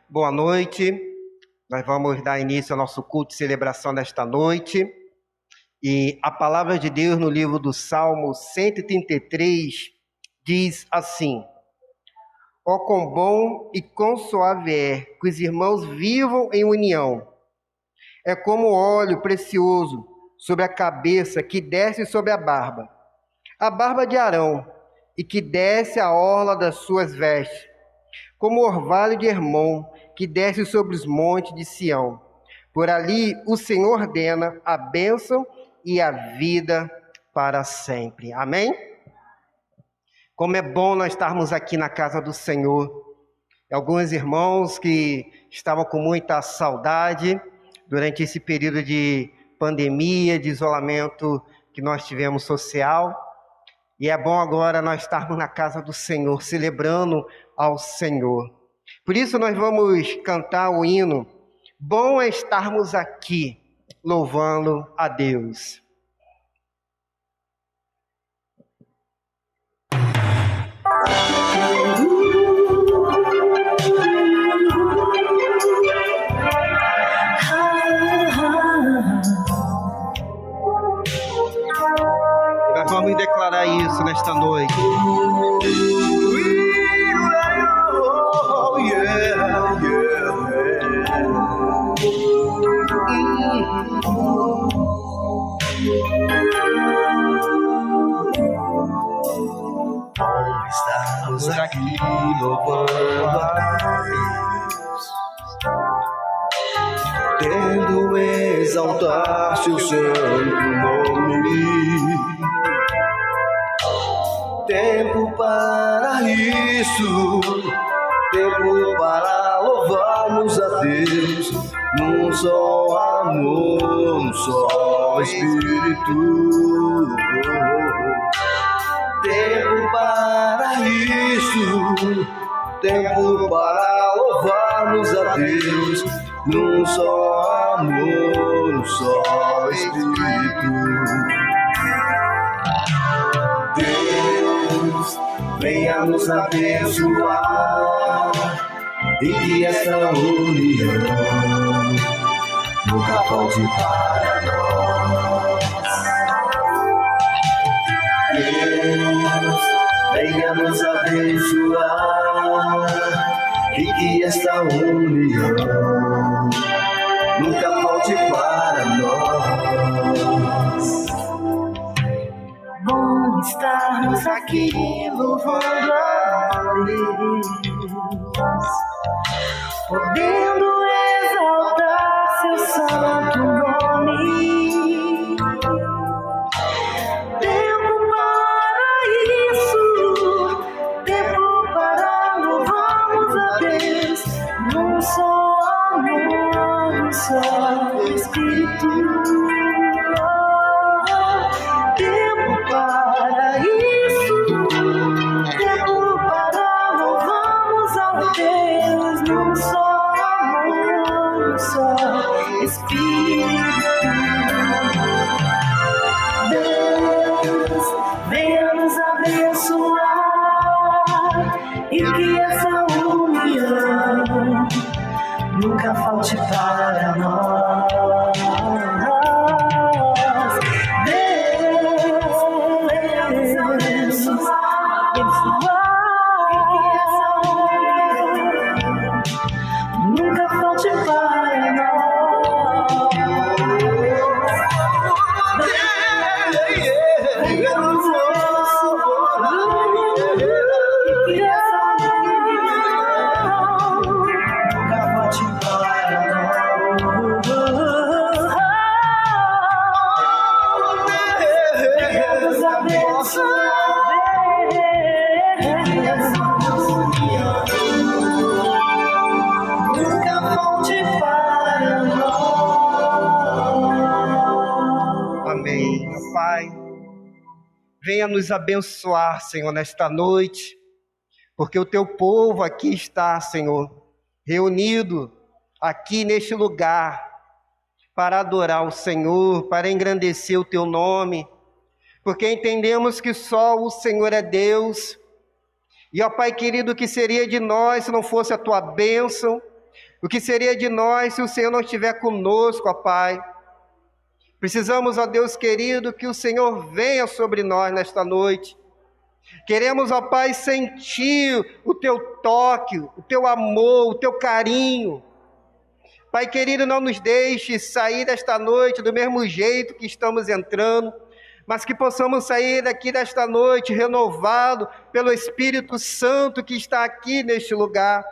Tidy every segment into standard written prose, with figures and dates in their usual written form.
Boa noite. Nós vamos dar início ao nosso culto de celebração desta noite. E a palavra de Deus no livro do Salmo 133 diz assim: Ó quão bom e quão suave é que os irmãos vivam em união. É como óleo precioso sobre a cabeça que desce sobre a barba de Arão, e que desce a orla das suas vestes, como o orvalho de Hermon, que desce sobre os montes de Sião. Por ali o Senhor ordena a bênção e a vida para sempre. Amém? Como é bom nós estarmos aqui na casa do Senhor. Alguns irmãos que estavam com muita saudade durante esse período de pandemia, de isolamento que nós tivemos social. E é bom agora nós estarmos na casa do Senhor, celebrando ao Senhor. Por isso nós vamos cantar o hino Bom é estarmos aqui, louvando a Deus. Nós vamos declarar isso nesta noite. Estamos aqui louvando a Deus, tendo exaltar seu santo nome. Tempo para isso, tempo para louvarmos a Deus, num só amor, num só Espírito. Tempo para isso, tempo para louvarmos a Deus, num só amor, num só Espírito. Deus, venha nos abençoar, e que esta união nunca falte para nós. Deus, venha nos abençoar, e que esta união nunca falte para nós. Bom estarmos aqui louvando a Deus, podendo exaltar seu santo nome. Tempo para isso, tempo para louvarmos a Deus, num só amor, num só Espírito. Tempo para isso, tempo para louvarmos a Deus, num só amor, num só Espírito. Deus, venha nos abençoar, e que essa união nunca falte para nós. Nunca falte para nós. Amém. Meu Pai, venha nos abençoar, Senhor, nesta noite, porque o teu povo aqui está, Senhor, reunido aqui neste lugar para adorar o Senhor, para engrandecer o teu nome, porque entendemos que só o Senhor é Deus. E, ó Pai querido, que seria de nós se não fosse a tua bênção, O que seria de nós se o Senhor não estiver conosco, ó Pai? Precisamos, ó Deus querido, que o Senhor venha sobre nós nesta noite. Queremos, ó Pai, sentir o Teu toque, o Teu amor, o Teu carinho. Pai querido, não nos deixe sair desta noite do mesmo jeito que estamos entrando, mas que possamos sair daqui desta noite renovado pelo Espírito Santo que está aqui neste lugar.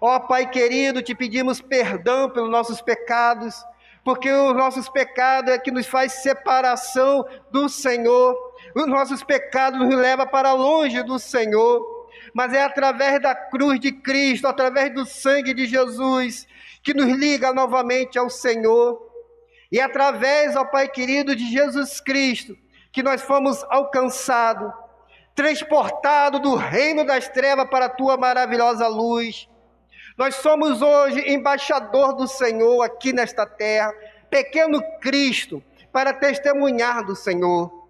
Ó Pai querido, te pedimos perdão pelos nossos pecados, porque os nossos pecados é que nos faz separação do Senhor. Os nossos pecados nos levam para longe do Senhor, mas é através da cruz de Cristo, através do sangue de Jesus, que nos liga novamente ao Senhor. E através, ó Pai querido, de Jesus Cristo, que nós fomos alcançados, transportados do reino das trevas para a Tua maravilhosa luz. Nós somos hoje embaixador do Senhor aqui nesta terra, pequeno Cristo, para testemunhar do Senhor.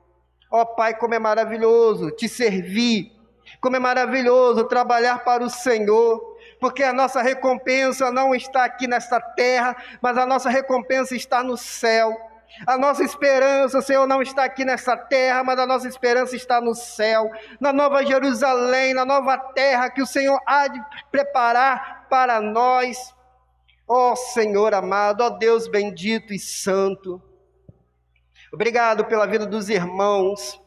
Ó Pai, como é maravilhoso te servir, como é maravilhoso trabalhar para o Senhor, porque a nossa recompensa não está aqui nesta terra, mas a nossa recompensa está no céu. A nossa esperança, Senhor, não está aqui nessa terra, mas a nossa esperança está no céu, na Nova Jerusalém, na nova terra que o Senhor há de preparar para nós. Ó Senhor amado, ó Deus bendito e santo, obrigado pela vida dos irmãos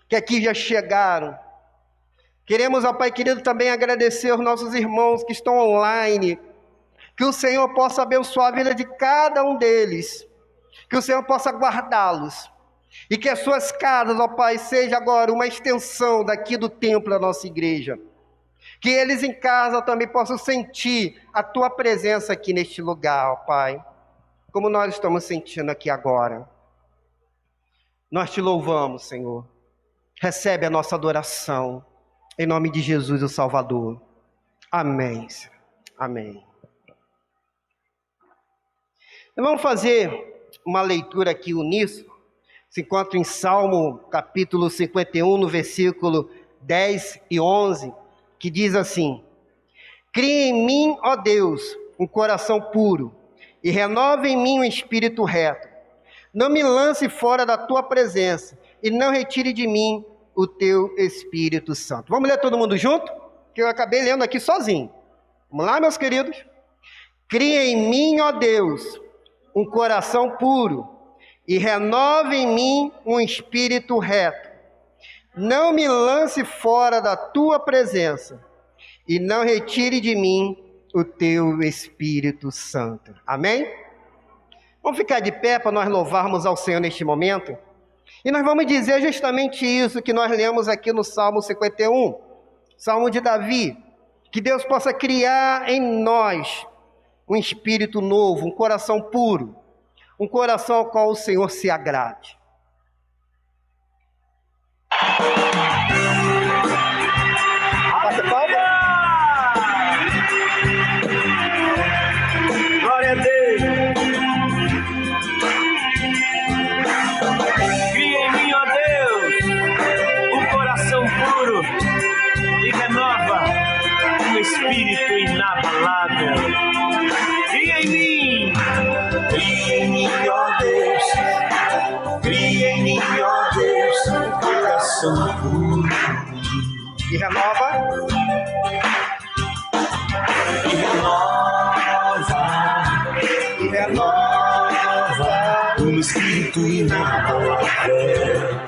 que aqui já chegaram. Queremos, ó Pai querido, também agradecer aos nossos irmãos que estão online, que o Senhor possa abençoar a vida de cada um deles, que o Senhor possa guardá-los, e que as suas casas, ó Pai, seja agora uma extensão daqui do templo da nossa igreja, que eles em casa também possam sentir a Tua presença aqui neste lugar, ó Pai, como nós estamos sentindo aqui agora. Nós Te louvamos, Senhor, recebe a nossa adoração, em nome de Jesus, o Salvador. Amém. Amém. Vamos fazer uma leitura aqui uníssono. Se encontra em Salmo capítulo 51, no versículo 10 e 11, que diz assim: Cria em mim, ó Deus, um coração puro, e renova em mim um espírito reto. Não me lance fora da Tua presença, e não retire de mim o Teu Espírito Santo. Vamos ler todo mundo junto? Que eu acabei lendo aqui sozinho. Vamos lá, meus queridos? Cria em mim, ó Deus, um coração puro, e renova em mim um espírito reto. Não me lance fora da Tua presença, e não retire de mim o Teu Espírito Santo. Amém? Vamos ficar de pé para nós louvarmos ao Senhor neste momento? E nós vamos dizer justamente isso que nós lemos aqui no Salmo 51, Salmo de Davi, que Deus possa criar em nós um espírito novo, um coração puro, um coração ao qual o Senhor se agrade. Bate palma. Glória a Deus. Cria em mim, ó Deus, um coração puro e renova um espírito inabalável. Cria em mim, ó Deus, cria em mim, ó Deus, um coração puro E renova. e renova um espírito inabalável.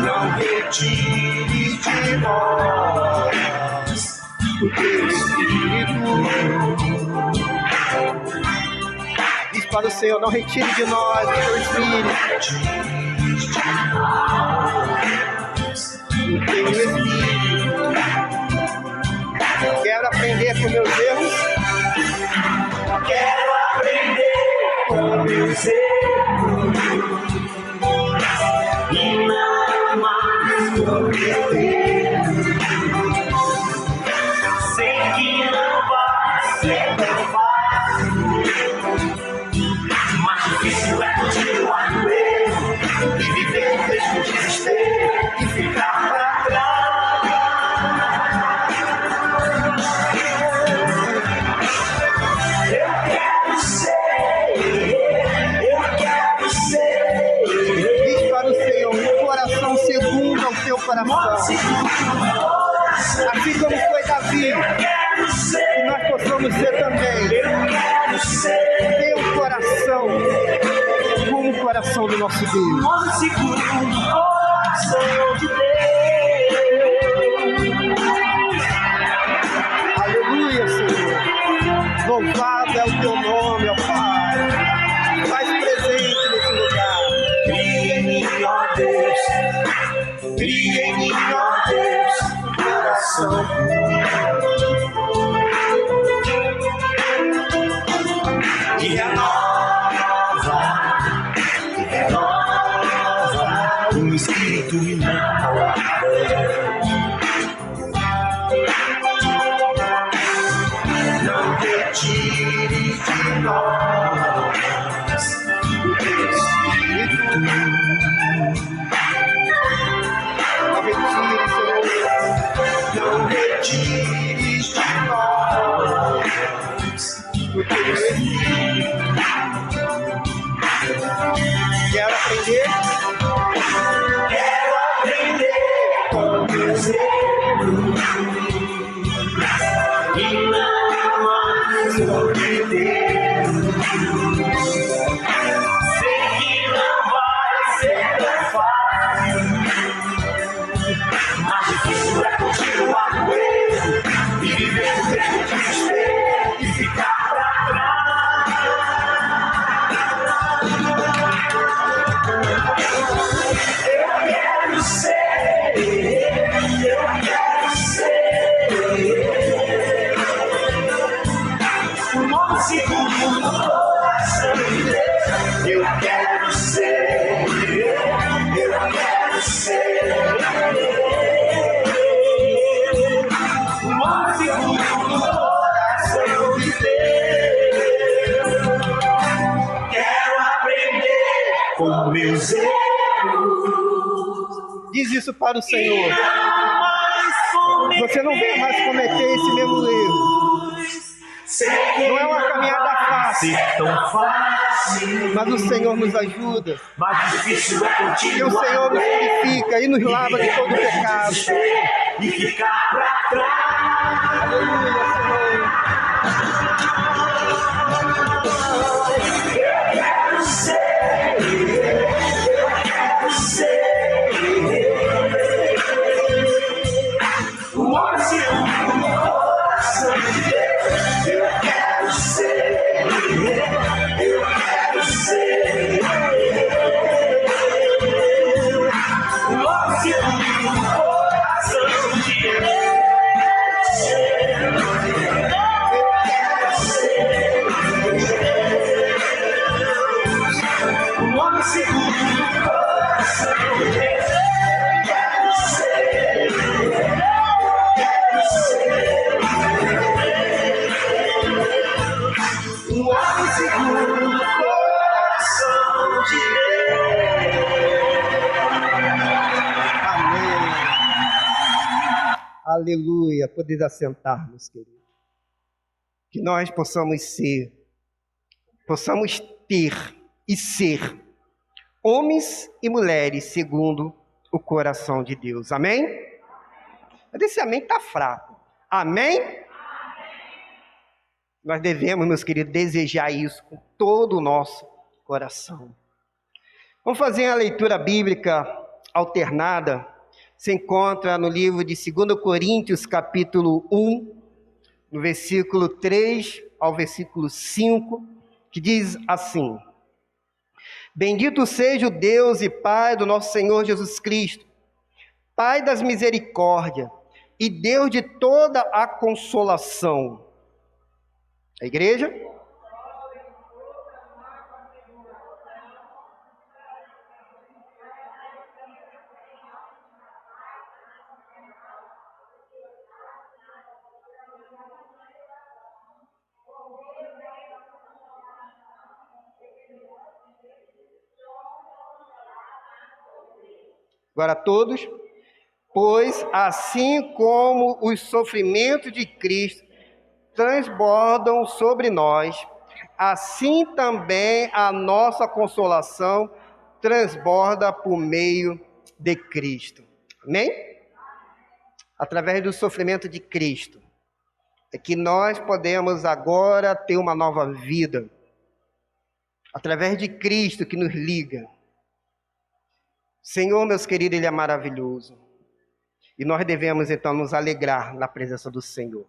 Não retire de nós o Teu Espírito. Diz para o Senhor, não retire de nós o Teu Espírito. O Teu Espírito. Quero aprender com meus erros. Quero aprender com meus erros e não mais cometer. Sei que não vai ser tão fácil, mas difícil é continuar no erro e viver no mesmo desespero e ficar pra trás. coração do nosso Deus. Modo seguro no coração de Deus. Aleluia, Senhor. Louvado é o teu nome, ó Pai. Faz presente nesse lugar. Cria em mim, ó Deus. Cria em mim, ó Deus. Coração que renova, o Espírito me leva. Não retire de nós o teu Espírito. Não retires de nós o teu Espírito. Quero aprender? Quero aprender com meus erros e não mais obter. Sei que não vai ser tão fácil, mas difícil é continuar no erro e viver o tempo de desespero e ficar pra trás. Eu quero ser um homem seguro no coração de Deus. Eu quero ser um homem seguro no coração de Deus. Quero aprender com meus erros. Diz isso para o Senhor. Você não venha mais cometer esse mesmo erro. Não é uma caminhada fácil, tão fácil, mas o Senhor nos ajuda. mais difícil é E o continuar Senhor nos purifica e nos lava de todo pecado. e ficar pra trás. Aleluia, Senhor. Eu quero ser um homem seguro no coração de Deus. Eu quero ser um homem seguro no coração de Deus. Um homem seguro no coração de Deus. Um homem seguro no coração de Amém. Aleluia. Podeis assentar, meus queridos. Que nós possamos ter e ser homens e mulheres segundo o coração de Deus. Amém? Mas esse amém está fraco. Amém? Nós devemos, meus queridos, desejar isso com todo o nosso coração. Vamos fazer a leitura bíblica alternada. Se encontra no livro de 2 Coríntios, capítulo 1, no versículo 3 ao versículo 5, que diz assim: Bendito seja o Deus e Pai do nosso Senhor Jesus Cristo, Pai das misericórdias e Deus de toda a consolação. A igreja? Agora todos. Pois assim como os sofrimentos de Cristo transbordam sobre nós, assim também a nossa consolação transborda por meio de Cristo. Amém? Através do sofrimento de Cristo, é que nós podemos agora ter uma nova vida. através de Cristo que nos liga. Senhor, meus queridos, Ele é maravilhoso. E nós devemos, então, nos alegrar na presença do Senhor.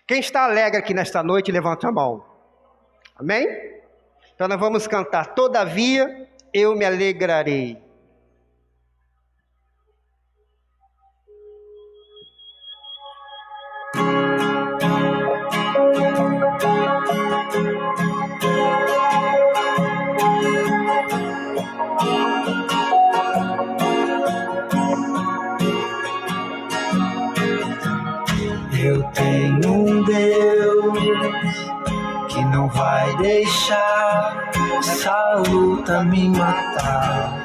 Quem está alegre aqui nesta noite, levanta a mão. Amém? Então nós vamos cantar, todavia eu me alegrarei. Eu tenho um Deus que não vai deixar essa luta me matar,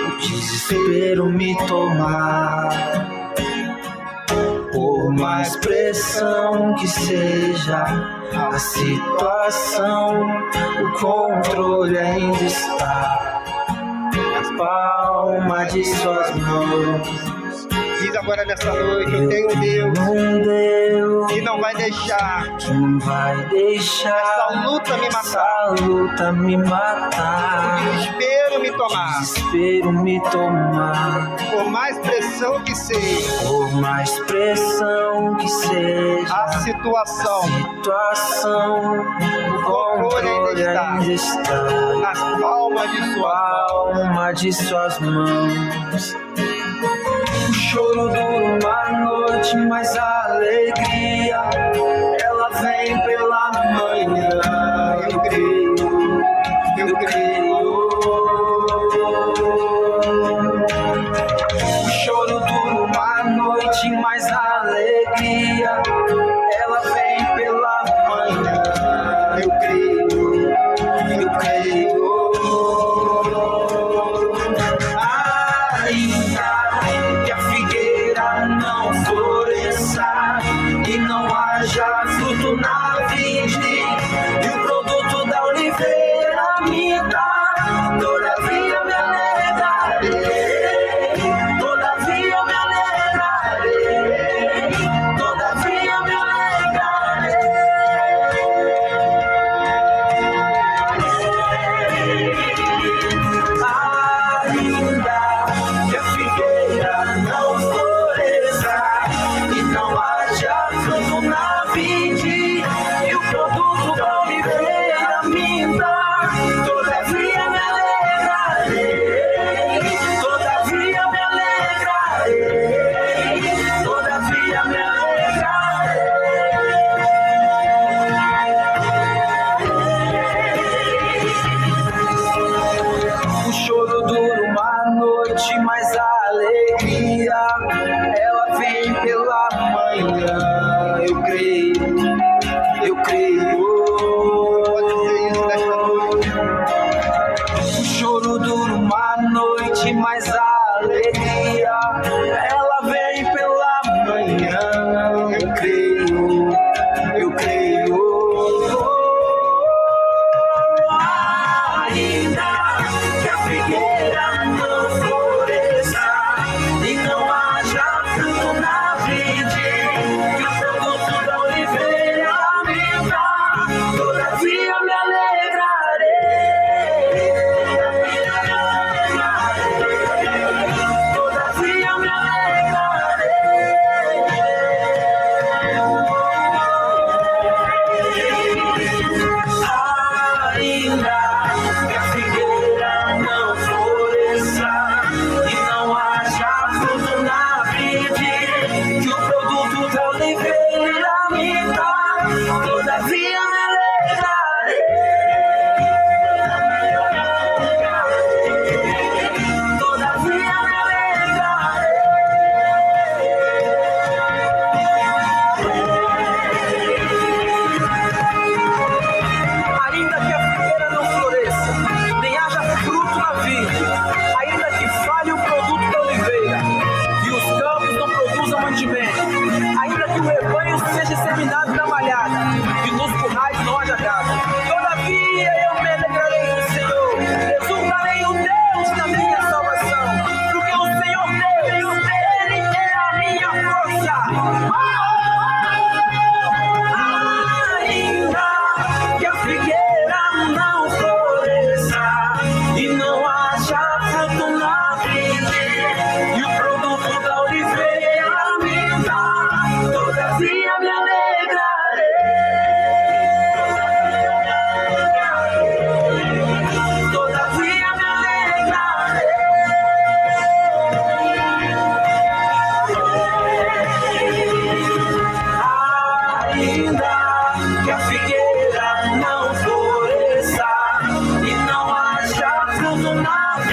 o desespero me tomar. Por mais pressão que seja a situação, o controle ainda está nas palmas de suas mãos. Diz agora nessa noite, eu tenho um Deus que não vai deixar essa luta me matar, o desespero me tomar. Por mais pressão que seja a situação, o controle ainda está nas palmas de suas mãos. O choro dura uma noite, mas a alegria ela vem pela manhã. Eu creio. O choro dura uma noite, mas a alegria ela vem pela manhã. Eu creio. Ainda que a figueira não floresça e não haja fruto na vide, e o produto da oliveira me dá, todavia me alegrarei, todavia me alegrarei, todavia me alegrarei. Ainda que a figueira não floresça e não haja fruto na vide, e o produto da oliveira me dá, todavia me alegrarei, todavia me alegrarei, todavia me alegrarei. O choro dura uma noite, mas a alegria ela vem pela manhã. Eu creio. Pode dizer isso nesta noite. O choro dura uma noite, mas a alegria ela vem pela manhã. Eu creio. Ainda que a figueira não floresça e não haja fruto na vide, que o produto da oliveira me dá, todavia me alegrarei.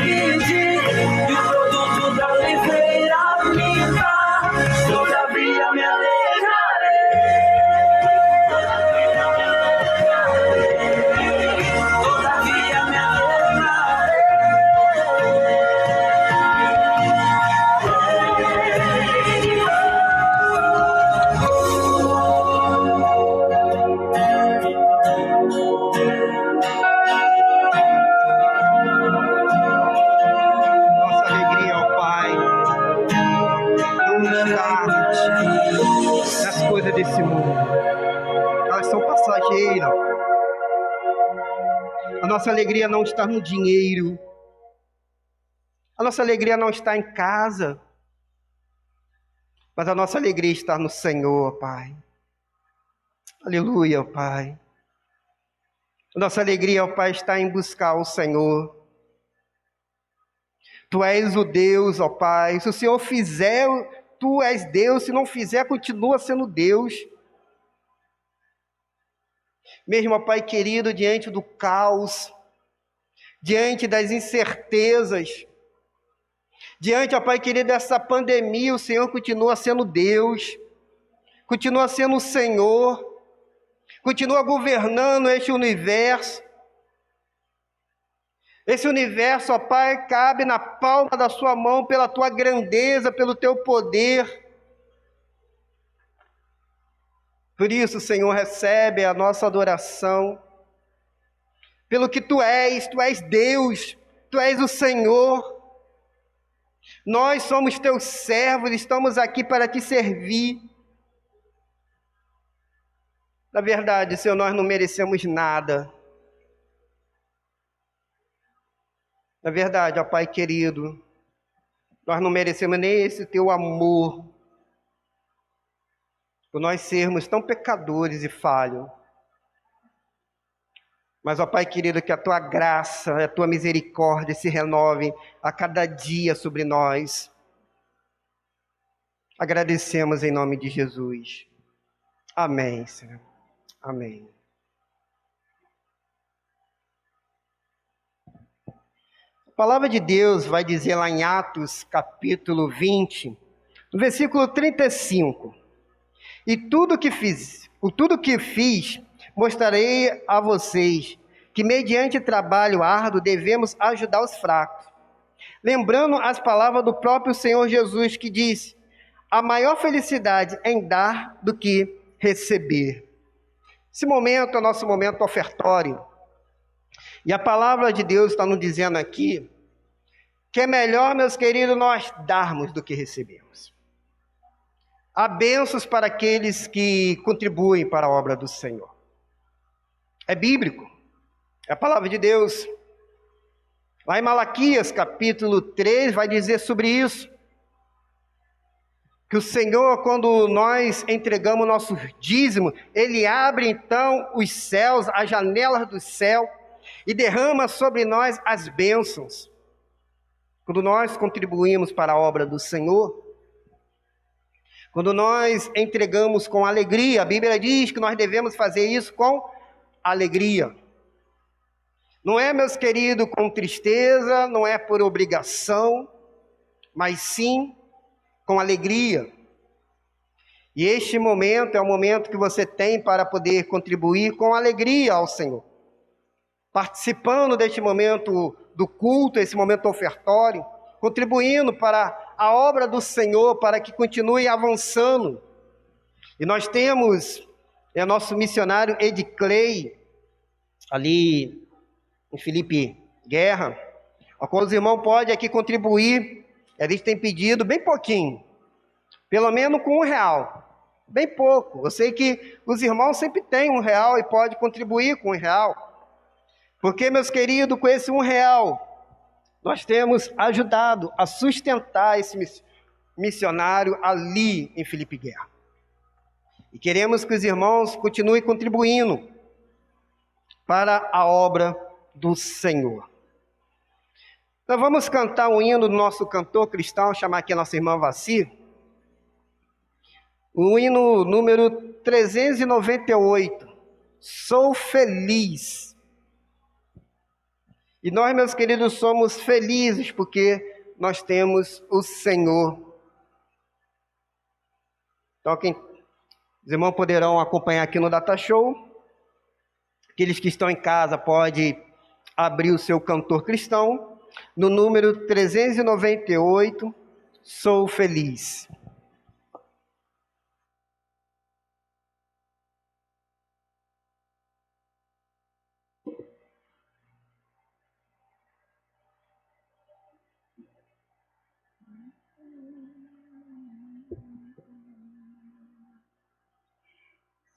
vide e o produto da oliveira me dá. Todavia me alegrarei. Todavia me alegrarei. Nossa alegria, ó Pai, não está nas coisas desse mundo. Elas são passageiras. A nossa alegria não está no dinheiro. A nossa alegria não está em casa. Mas a nossa alegria está no Senhor, Pai. Aleluia, Pai. A nossa alegria, Pai, está em buscar o Senhor. Tu és o Deus, ó Pai. Se o Senhor fizer, Tu és Deus. Se não fizer, continua sendo Deus. Mesmo, ó Pai querido, diante do caos, diante das incertezas, diante, ó Pai querido, dessa pandemia, o Senhor continua sendo Deus, continua sendo o Senhor, continua governando este universo. Esse universo, ó Pai, cabe na palma da sua mão pela tua grandeza, pelo teu poder. Por isso, Senhor, recebe a nossa adoração. Pelo que Tu és Deus, Tu és o Senhor. Nós somos Teus servos, estamos aqui para Te servir. Na verdade, Senhor, nós não merecemos nada. Na verdade, ó Pai querido, nós não merecemos nem esse Teu amor, por nós sermos tão pecadores e falhos. Mas, ó Pai querido, que a Tua graça, a Tua misericórdia se renove a cada dia sobre nós. Agradecemos em nome de Jesus. Amém, Senhor. Amém. A palavra de Deus vai dizer lá em Atos, capítulo 20, no versículo 35. E tudo que fiz, mostrarei a vocês que mediante trabalho árduo devemos ajudar os fracos. Lembrando as palavras do próprio Senhor Jesus que disse: a maior felicidade é em dar do que receber. Esse momento é o nosso momento ofertório. E a palavra de Deus está nos dizendo aqui que é melhor, meus queridos, nós darmos do que recebemos. Há bênçãos para aqueles que contribuem para a obra do Senhor. É bíblico, é a palavra de Deus. Lá em Malaquias, capítulo 3, vai dizer sobre isso. Que o Senhor, quando nós entregamos nosso dízimo, Ele abre então os céus, as janelas do céu, e derrama sobre nós as bênçãos. Quando nós contribuímos para a obra do Senhor, quando nós entregamos com alegria, a Bíblia diz que nós devemos fazer isso com alegria. Não é, meus queridos, com tristeza, não é por obrigação, mas sim com alegria. E este momento é o momento que você tem para poder contribuir com alegria ao Senhor. Participando deste momento do culto, esse momento ofertório, contribuindo para a obra do Senhor, para que continue avançando. E nós temos nosso missionário Ed Clay, ali em Felipe Guerra, a qual os irmãos podem aqui contribuir. Eles têm pedido bem pouquinho, pelo menos com R$1, bem pouco. Eu sei que os irmãos sempre têm R$1 e podem contribuir com R$1, porque, meus queridos, com esse R$1, nós temos ajudado a sustentar esse missionário ali em Felipe Guerra. E queremos que os irmãos continuem contribuindo para a obra do Senhor. Então vamos cantar um hino do nosso cantor cristão, chamar aqui a nossa irmã Vaci. O hino número 398, Sou Feliz. E nós, meus queridos, somos felizes porque nós temos o Senhor. Então, os irmãos poderão acompanhar aqui no Data Show. Aqueles que estão em casa podem abrir o seu cantor cristão no número 398, Sou Feliz.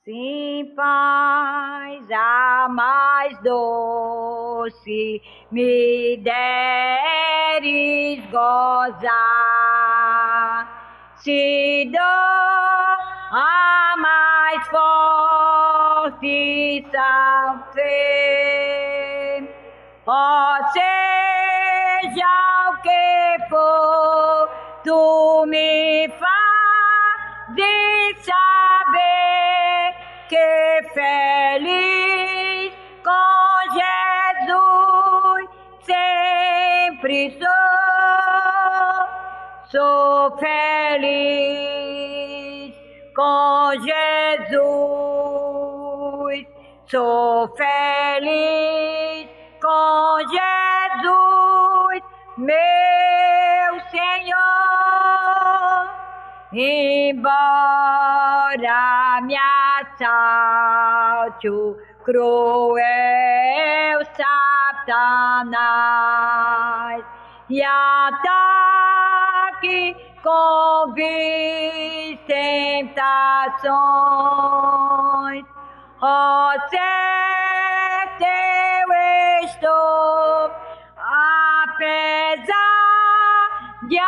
Sim, paz, a mais doce me deres gozar, se dou a mais forte salve, ó seja o que for, tu me fazes saber que feliz com Jesus sempre sou feliz com Jesus, sou feliz com Jesus, meu Senhor. Embora me assalte o cruel Satanás e ataque com vis tentações, ó certo eu estou, apesar de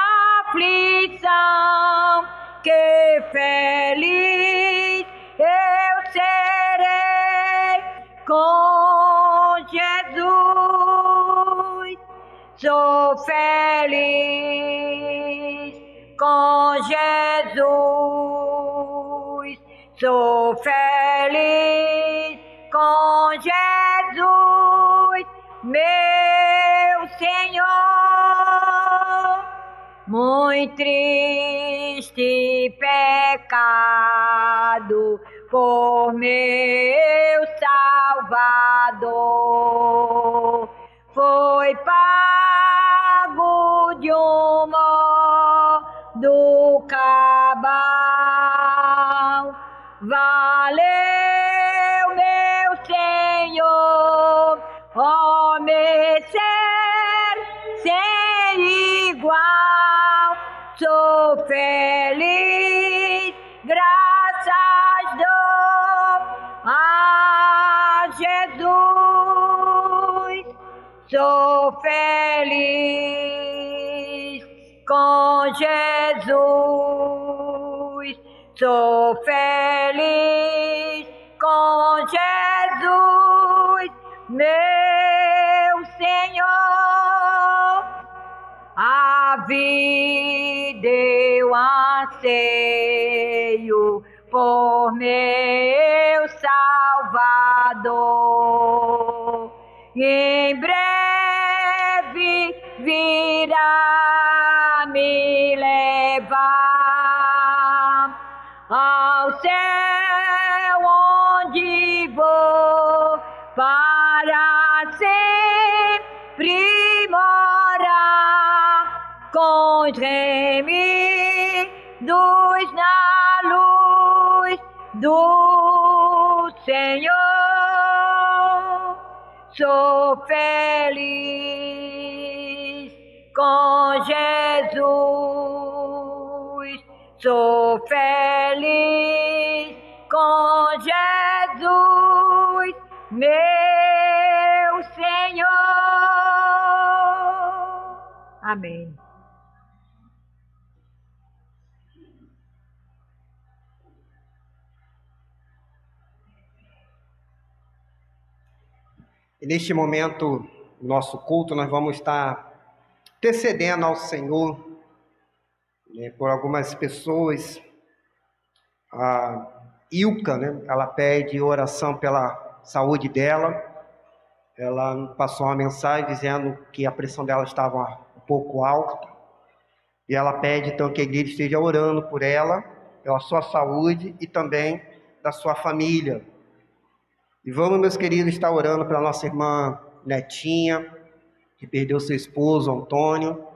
aflição, que feliz eu serei com Jesus. Sou feliz com Jesus. Sou feliz com Jesus, meu Senhor. Muito triste pecado por meu Salvador foi pago de um modo cabal. Valeu, meu Senhor, ó meu ser sem igual. Sou feliz, graças dou a Jesus. Sou feliz com Jesus. Sou feliz com Jesus, meu Senhor. A vida eu anseio por meu Salvador. Em breve virá me levar ao céu onde vou para sempre morar com os remidos na luz do Senhor. Sou feliz com Jesus. Sou feliz com Jesus, meu Senhor. Amém. E neste momento, nosso culto, nós vamos estar intercedendo ao Senhor, né, por algumas pessoas. A Ilka, né, ela pede oração pela saúde dela. ela passou uma mensagem dizendo que a pressão dela estava um pouco alta. E ela pede então que a igreja esteja orando por ela, pela sua saúde e também da sua família. E vamos, meus queridos, estar orando pela nossa irmã Netinha, que perdeu seu esposo, Antônio.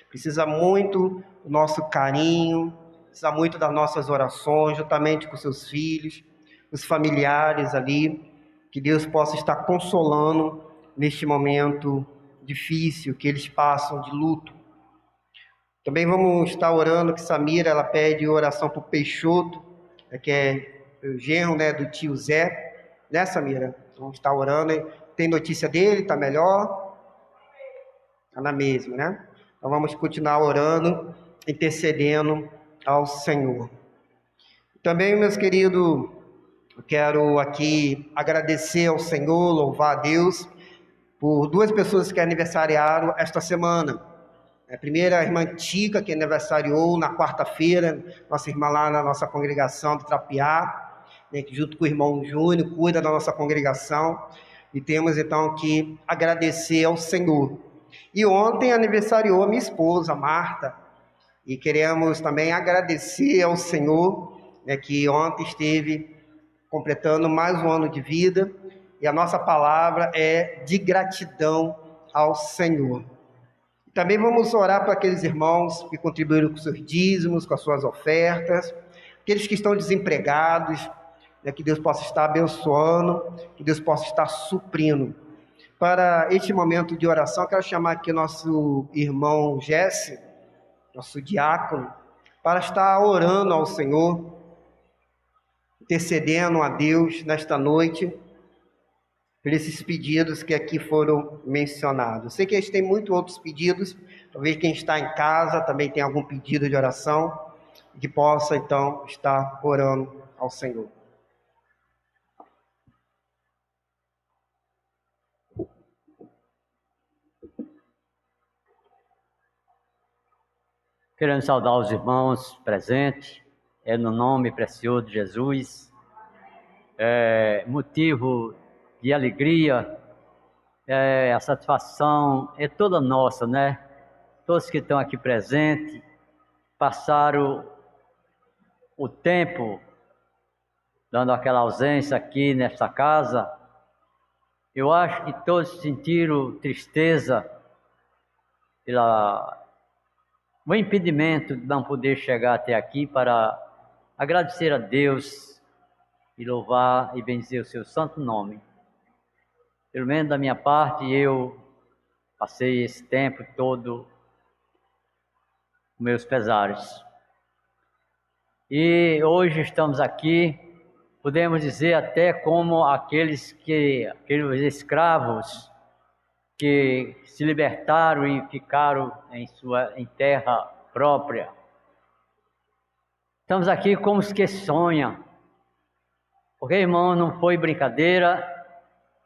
Precisa muito do nosso carinho, precisa muito das nossas orações, juntamente com seus filhos, os familiares ali, que Deus possa estar consolando neste momento difícil que eles passam de luto. Também vamos estar orando que Samira, ela pede oração para o Peixoto, que é o genro, né, do tio Zé, né, Samira? Vamos estar orando. Tem notícia dele? Está melhor? Está na mesma, né? Então vamos continuar orando, intercedendo ao Senhor. Também, meus queridos, eu quero aqui agradecer ao Senhor, louvar a Deus por duas pessoas que aniversariaram esta semana. A primeira, a irmã Tica, que aniversariou na quarta-feira, nossa irmã lá na nossa congregação do Trapiá, né, que junto com o irmão Júnior cuida da nossa congregação, e temos então que agradecer ao Senhor. E ontem aniversariou a minha esposa, Marta, e queremos também agradecer ao Senhor, né, que ontem esteve completando mais um ano de vida, e a nossa palavra é de gratidão ao Senhor. Também vamos orar para aqueles irmãos que contribuíram com seus dízimos, com as suas ofertas, aqueles que estão desempregados, né, que Deus possa estar abençoando, que Deus possa estar suprindo. Para este momento de oração, quero chamar aqui nosso irmão Jesse, nosso diácono, para estar orando ao Senhor, intercedendo a Deus nesta noite, por esses pedidos que aqui foram mencionados. Eu sei que a gente tem muitos outros pedidos, talvez quem está em casa também tenha algum pedido de oração, que possa então estar orando ao Senhor. Querendo saudar os irmãos presentes, no nome precioso de Jesus, motivo de alegria, a satisfação é toda nossa, né? Todos que estão aqui presentes passaram o tempo dando aquela ausência aqui nesta casa. Eu acho que todos sentiram tristeza pelo impedimento de não poder chegar até aqui para agradecer a Deus e louvar e bendizer o seu santo nome. Pelo menos da minha parte, eu passei esse tempo todo com meus pesares. E hoje estamos aqui, podemos dizer até como aqueles escravos que se libertaram e ficaram em terra própria. Estamos aqui como os que sonham, porque, irmão, não foi brincadeira.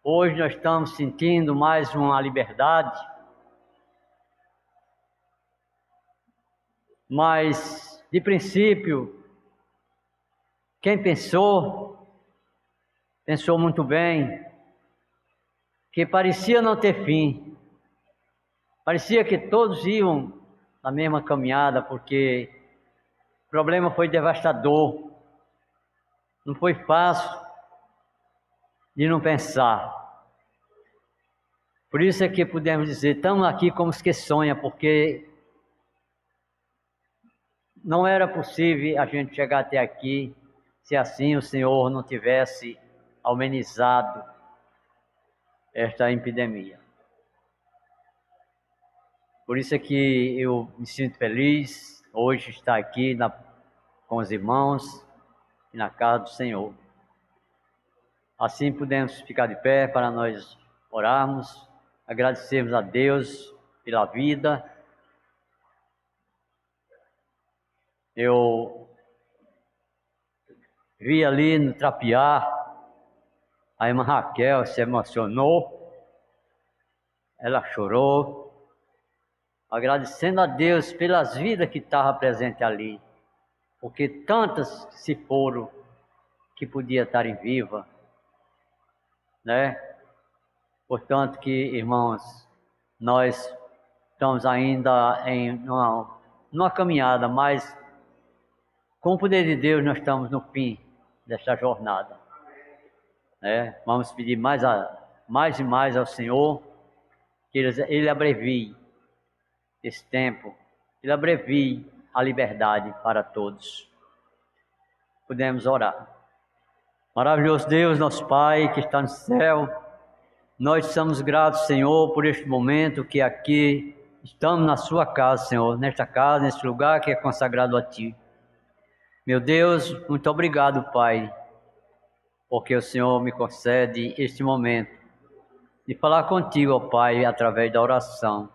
Hoje nós estamos sentindo mais uma liberdade, mas, de princípio, quem pensou muito bem, que parecia não ter fim, parecia que todos iam na mesma caminhada, porque o problema foi devastador, não foi fácil de não pensar. Por isso é que podemos dizer, estamos aqui como os que sonham, porque não era possível a gente chegar até aqui se assim o Senhor não tivesse amenizado esta epidemia. Por isso é que eu me sinto feliz hoje estar aqui com os irmãos e na casa do Senhor. Assim podemos ficar de pé para nós orarmos, agradecermos a Deus pela vida. Eu vi ali no Trapiá, a irmã Raquel se emocionou, ela chorou, agradecendo a Deus pelas vidas que estavam presentes ali, porque tantas se foram que podiam estarem vivas, né? Portanto, que, irmãos, nós estamos ainda numa caminhada, mas com o poder de Deus nós estamos no fim desta jornada. Né? Vamos pedir mais e mais ao Senhor que Ele abrevie esse tempo, Ele abrevie a liberdade para todos. Podemos orar. Maravilhoso Deus, nosso Pai que está no céu, nós somos gratos, Senhor, por este momento que aqui estamos na Sua casa, Senhor, nesta casa, neste lugar que é consagrado a Ti. Meu Deus, muito obrigado, Pai, porque o Senhor me concede este momento de falar contigo, ó Pai, através da oração.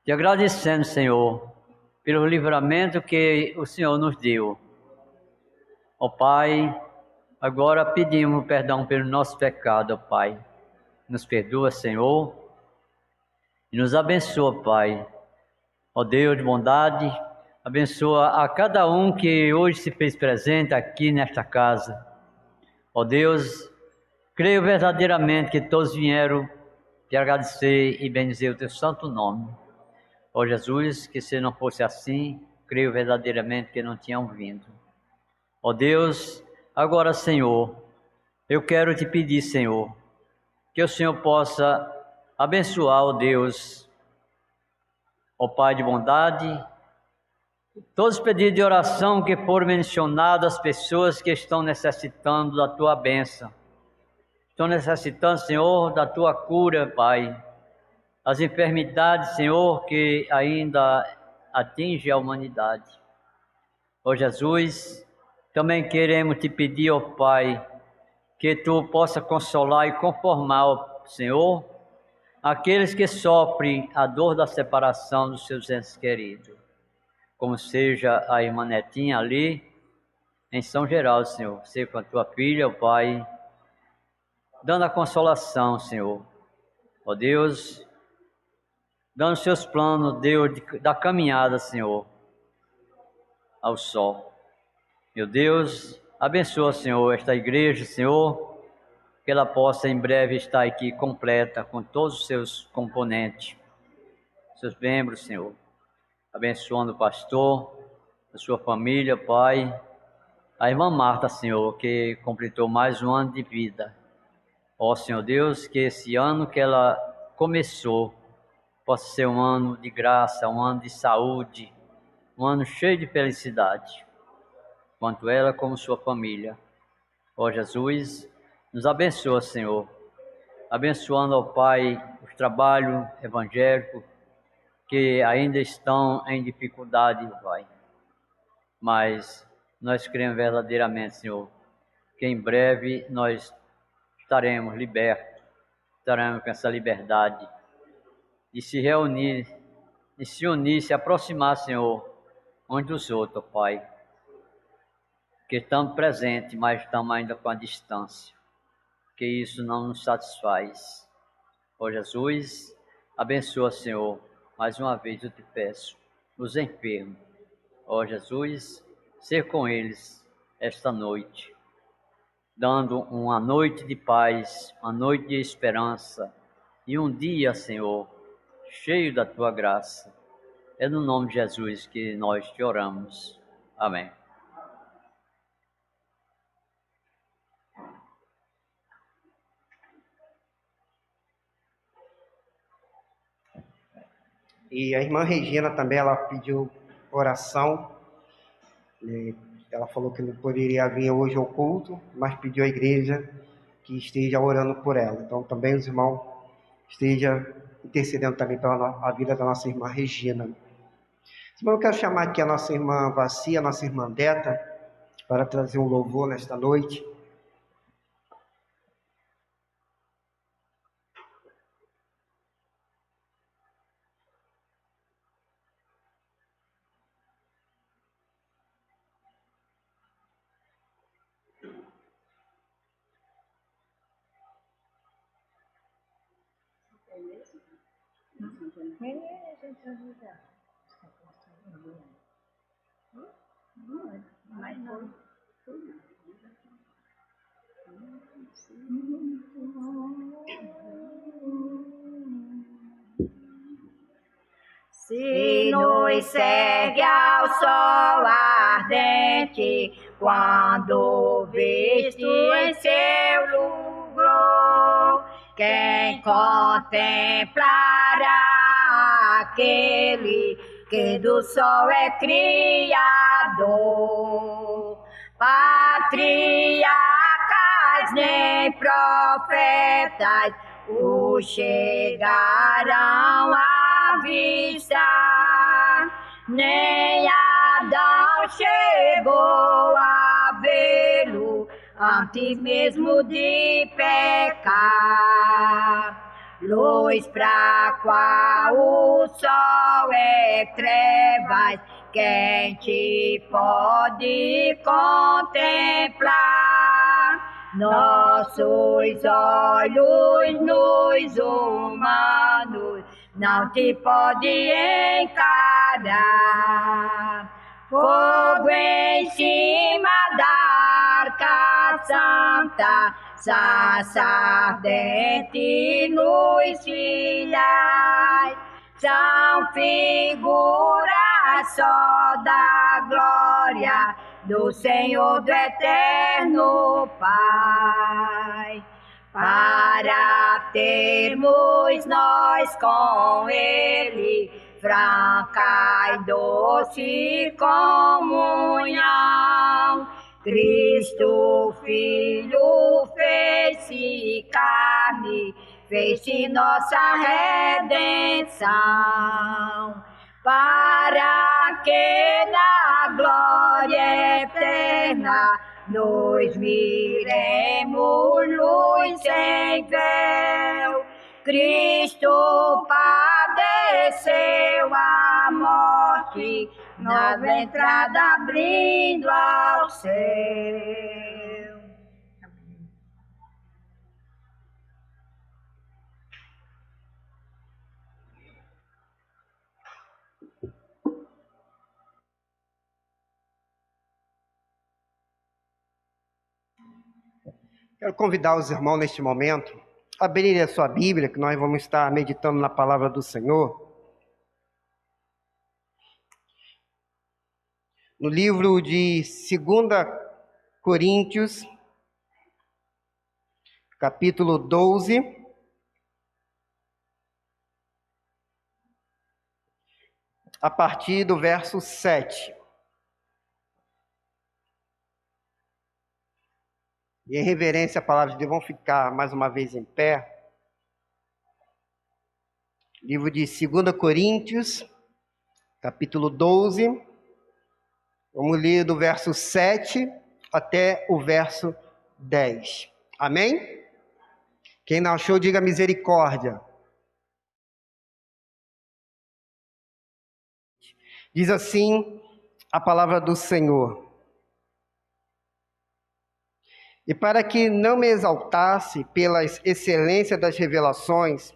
Te agradecendo, Senhor, pelo livramento que o Senhor nos deu. Ó Pai, agora pedimos perdão pelo nosso pecado, ó Pai. Nos perdoa, Senhor, e nos abençoa, Pai. Ó Deus de bondade, abençoa a cada um que hoje se fez presente aqui nesta casa. Ó Deus, creio verdadeiramente que todos vieram te agradecer e bendizer o teu santo nome. Ó Jesus, que se não fosse assim, creio verdadeiramente que não tinham vindo. Ó Deus, agora, Senhor, eu quero te pedir, Senhor, que o Senhor possa abençoar, ó Deus, ó Pai de bondade, todos os pedidos de oração que foram mencionados, as pessoas que estão necessitando da tua bênção, estão necessitando, Senhor, da tua cura, Pai. As enfermidades, Senhor, que ainda atingem a humanidade. Ó Jesus, também queremos te pedir, ó Pai, que tu possa consolar e conformar, ó Senhor, aqueles que sofrem a dor da separação dos seus entes queridos, como seja a irmã Netinha ali, em São Geraldo, Senhor, seja com a tua filha, ó Pai, dando a consolação, Senhor, ó Deus, dando seus planos, Deus, da caminhada, Senhor, ao sol. Meu Deus, abençoa, Senhor, esta igreja, Senhor, que ela possa em breve estar aqui completa, com todos os seus componentes, seus membros, Senhor. Abençoando o pastor, a sua família, Pai. A irmã Marta, Senhor, que completou mais um ano de vida. Ó, Senhor Deus, que esse ano que ela começou, possa ser um ano de graça, um ano de saúde, um ano cheio de felicidade, quanto ela como sua família. Ó Jesus, nos abençoa, Senhor, abençoando, ó Pai, os trabalhos evangélicos que ainda estão em dificuldade, Pai. Mas nós cremos verdadeiramente, Senhor, que em breve nós estaremos libertos, estaremos com essa liberdade de se reunir, de se unir, se aproximar, Senhor, uns dos outros, Pai. Que estamos presentes, mas estamos ainda com a distância. Que isso não nos satisfaz. Ó Jesus, abençoa, Senhor, mais uma vez eu te peço, os enfermos. Ó Jesus, ser com eles esta noite, dando uma noite de paz, uma noite de esperança e um dia, Senhor, cheio da tua graça. É no nome de Jesus que nós te oramos. Amém. E a irmã Regina também, ela pediu oração. Ela falou que não poderia vir hoje ao culto, mas pediu à igreja que esteja orando por ela. Então também os irmãos estejam intercedendo também pela vida da nossa irmã Regina. Eu quero chamar aqui a nossa irmã Vacia, a nossa irmã Deta, para trazer um louvor nesta noite. Se nos segue ao sol ardente, quando visto em seu lugro, quem contemplará aquele que do sol é criador? Patriarcas nem profetas o chegarão à vista, nem Adão chegou a vê-lo antes mesmo de pecar. Luz pra qual o sol é trevas, quem te pode contemplar? Nossos olhos nos humanos não te pode encarar. Fogo em cima da arca santa, sarça ardente nos silhais, são figuras só da glória do Senhor, do eterno Pai. Para termos nós com Ele franca e doce comunhão, Cristo Filho fez-se carne, fez-se nossa redenção, para que na glória eterna nos miremos luz sem véu. Cristo padeceu a morte, nova entrada abrindo ao céu. Quero convidar os irmãos neste momento a abrirem a sua Bíblia, que nós vamos estar meditando na palavra do Senhor. No livro de 2 Coríntios, capítulo 12, a partir do verso 7. E em reverência à palavra de Deus, vamos ficar mais uma vez em pé. Livro de 2 Coríntios, capítulo 12. Vamos ler do verso 7 até o verso 10. Amém? Quem não achou, diga misericórdia. Diz assim a palavra do Senhor: e para que não me exaltasse pelas excelências das revelações,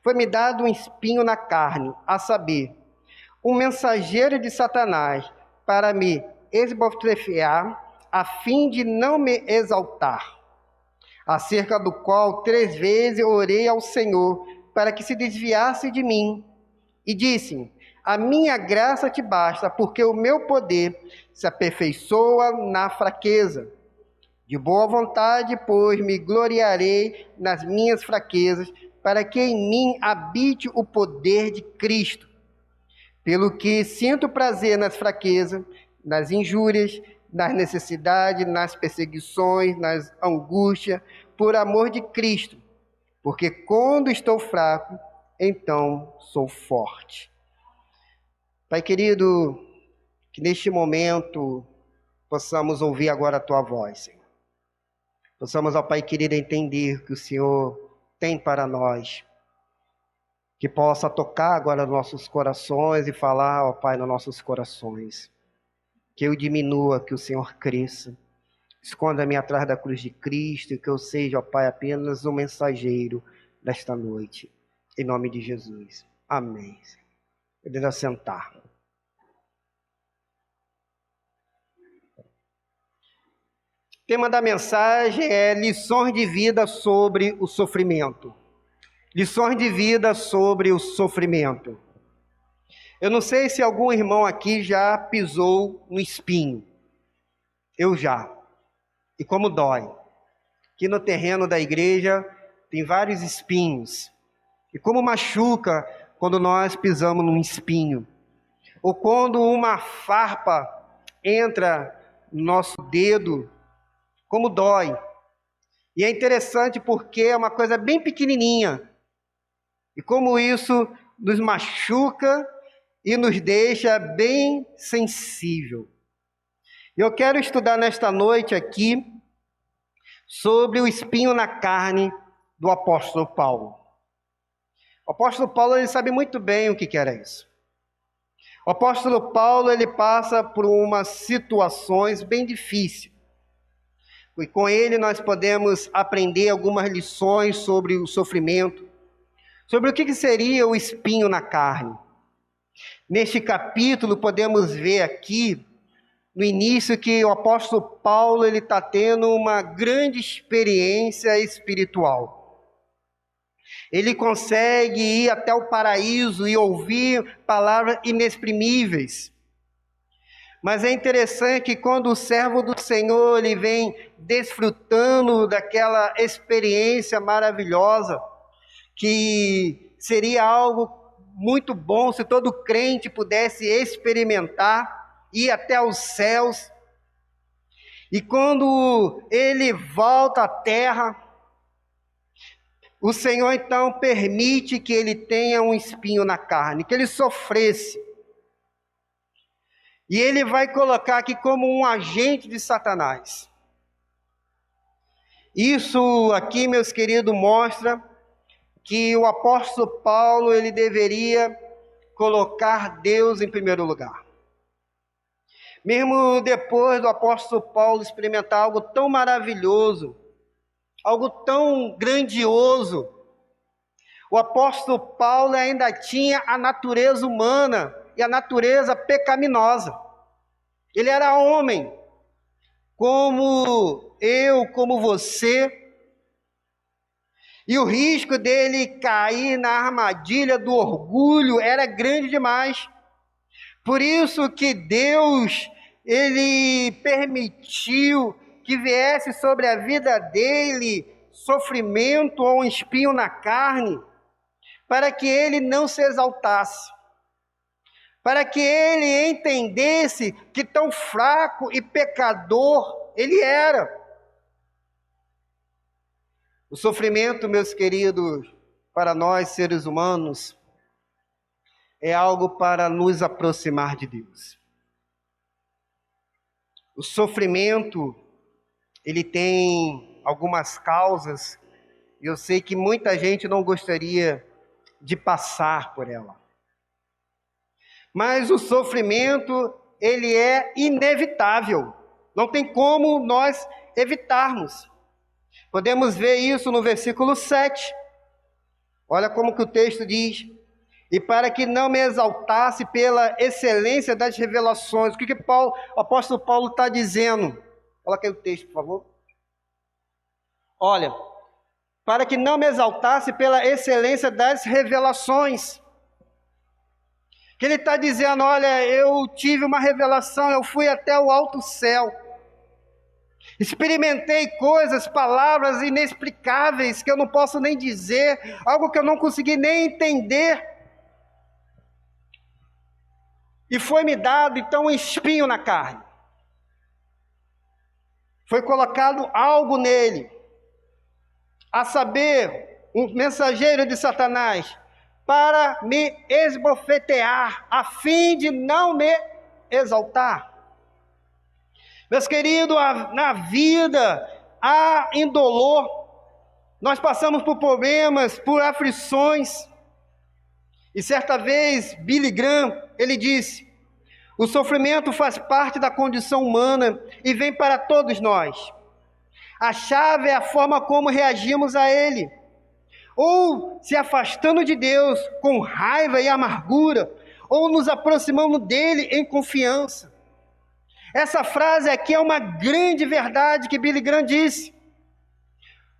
foi-me dado um espinho na carne, a saber, um mensageiro de Satanás, para me esbofetear, a fim de não me exaltar, acerca do qual 3 vezes orei ao Senhor, para que se desviasse de mim. E disse: a minha graça te basta, porque o meu poder se aperfeiçoa na fraqueza. De boa vontade, pois, me gloriarei nas minhas fraquezas, para que em mim habite o poder de Cristo. Pelo que sinto prazer nas fraquezas, nas injúrias, nas necessidades, nas perseguições, nas angústias, por amor de Cristo. Porque quando estou fraco, então sou forte. Pai querido, que neste momento possamos ouvir agora a Tua voz, Senhor. Possamos, ó Pai querido, entender que o Senhor tem para nós. Que possa tocar agora nos nossos corações e falar, ó Pai, nos nossos corações. Que eu diminua, que o Senhor cresça. Esconda-me atrás da cruz de Cristo e que eu seja, ó Pai, apenas um mensageiro desta noite. Em nome de Jesus. Amém. Podendo assentar. O tema da mensagem é lições de vida sobre o sofrimento. Lições de vida sobre o sofrimento. Eu não sei se algum irmão aqui já pisou no espinho. Eu já. E como dói. Aqui no terreno da igreja tem vários espinhos. E como machuca quando nós pisamos num espinho. Ou quando uma farpa entra no nosso dedo, como dói. E é interessante porque é uma coisa bem pequenininha. E como isso nos machuca e nos deixa bem sensível. Eu quero estudar nesta noite aqui sobre o espinho na carne do apóstolo Paulo. O apóstolo Paulo, ele sabe muito bem o que era isso. O apóstolo Paulo, ele passa por umas situações bem difíceis. E com ele nós podemos aprender algumas lições sobre o sofrimento, sobre o que seria o espinho na carne. Neste capítulo podemos ver aqui, no início, que o apóstolo Paulo ele está tendo uma grande experiência espiritual. Ele consegue ir até o paraíso e ouvir palavras inexprimíveis. Mas é interessante que quando o servo do Senhor ele vem desfrutando daquela experiência maravilhosa, que seria algo muito bom se todo crente pudesse experimentar, ir até os céus. E quando ele volta à terra, o Senhor então permite que ele tenha um espinho na carne, que ele sofresse. E ele vai colocar aqui como um agente de Satanás. Isso aqui, meus queridos, mostra que o apóstolo Paulo, ele deveria colocar Deus em primeiro lugar. Mesmo depois do apóstolo Paulo experimentar algo tão maravilhoso, algo tão grandioso, o apóstolo Paulo ainda tinha a natureza humana e a natureza pecaminosa. Ele era homem, como eu, como você, e o risco dele cair na armadilha do orgulho era grande demais. Por isso que Deus, ele permitiu que viesse sobre a vida dele sofrimento ou um espinho na carne, para que ele não se exaltasse, para que ele entendesse que tão fraco e pecador ele era. O sofrimento, meus queridos, para nós seres humanos, é algo para nos aproximar de Deus. O sofrimento, ele tem algumas causas, e eu sei que muita gente não gostaria de passar por ela. Mas o sofrimento, ele é inevitável. Não tem como nós evitarmos. Podemos ver isso no versículo 7. Olha como que o texto diz. E para que não me exaltasse pela excelência das revelações. O que o apóstolo Paulo está dizendo? Coloca aí o texto, por favor. Olha, para que não me exaltasse pela excelência das revelações. Que ele está dizendo, olha, eu tive uma revelação, eu fui até o alto céu. Experimentei coisas, palavras inexplicáveis que eu não posso nem dizer, algo que eu não consegui nem entender. E foi-me dado então um espinho na carne. Foi colocado algo nele, a saber, um mensageiro de Satanás, para me esbofetear, a fim de não me exaltar. Meus queridos, na vida há indolor, nós passamos por problemas, por aflições. E certa vez, Billy Graham, ele disse, o sofrimento faz parte da condição humana e vem para todos nós. A chave é a forma como reagimos a ele. Ou se afastando de Deus com raiva e amargura, ou nos aproximando dele em confiança. Essa frase aqui é uma grande verdade que Billy Graham disse.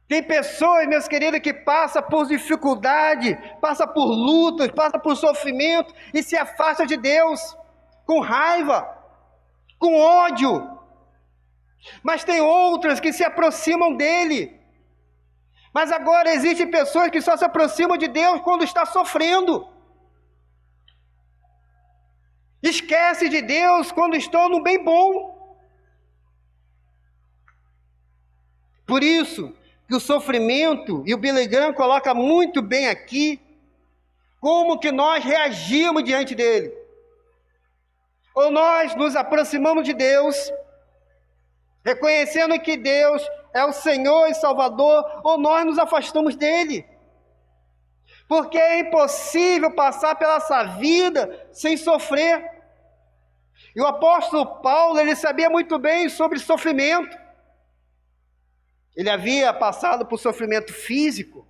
Tem pessoas, meus queridos, que passam por dificuldade, passam por lutas, passam por sofrimento e se afastam de Deus com raiva, com ódio. Mas tem outras que se aproximam dele. Mas agora existem pessoas que só se aproximam de Deus quando está sofrendo. Esquece de Deus quando estão no bem bom. Por isso que o sofrimento, e o Billy Graham coloca muito bem aqui, como que nós reagimos diante dele. Ou nós nos aproximamos de Deus, reconhecendo que Deus é o Senhor e Salvador, ou nós nos afastamos dele. Porque é impossível passar pela essa vida sem sofrer. E o apóstolo Paulo, ele sabia muito bem sobre sofrimento. Ele havia passado por sofrimento físico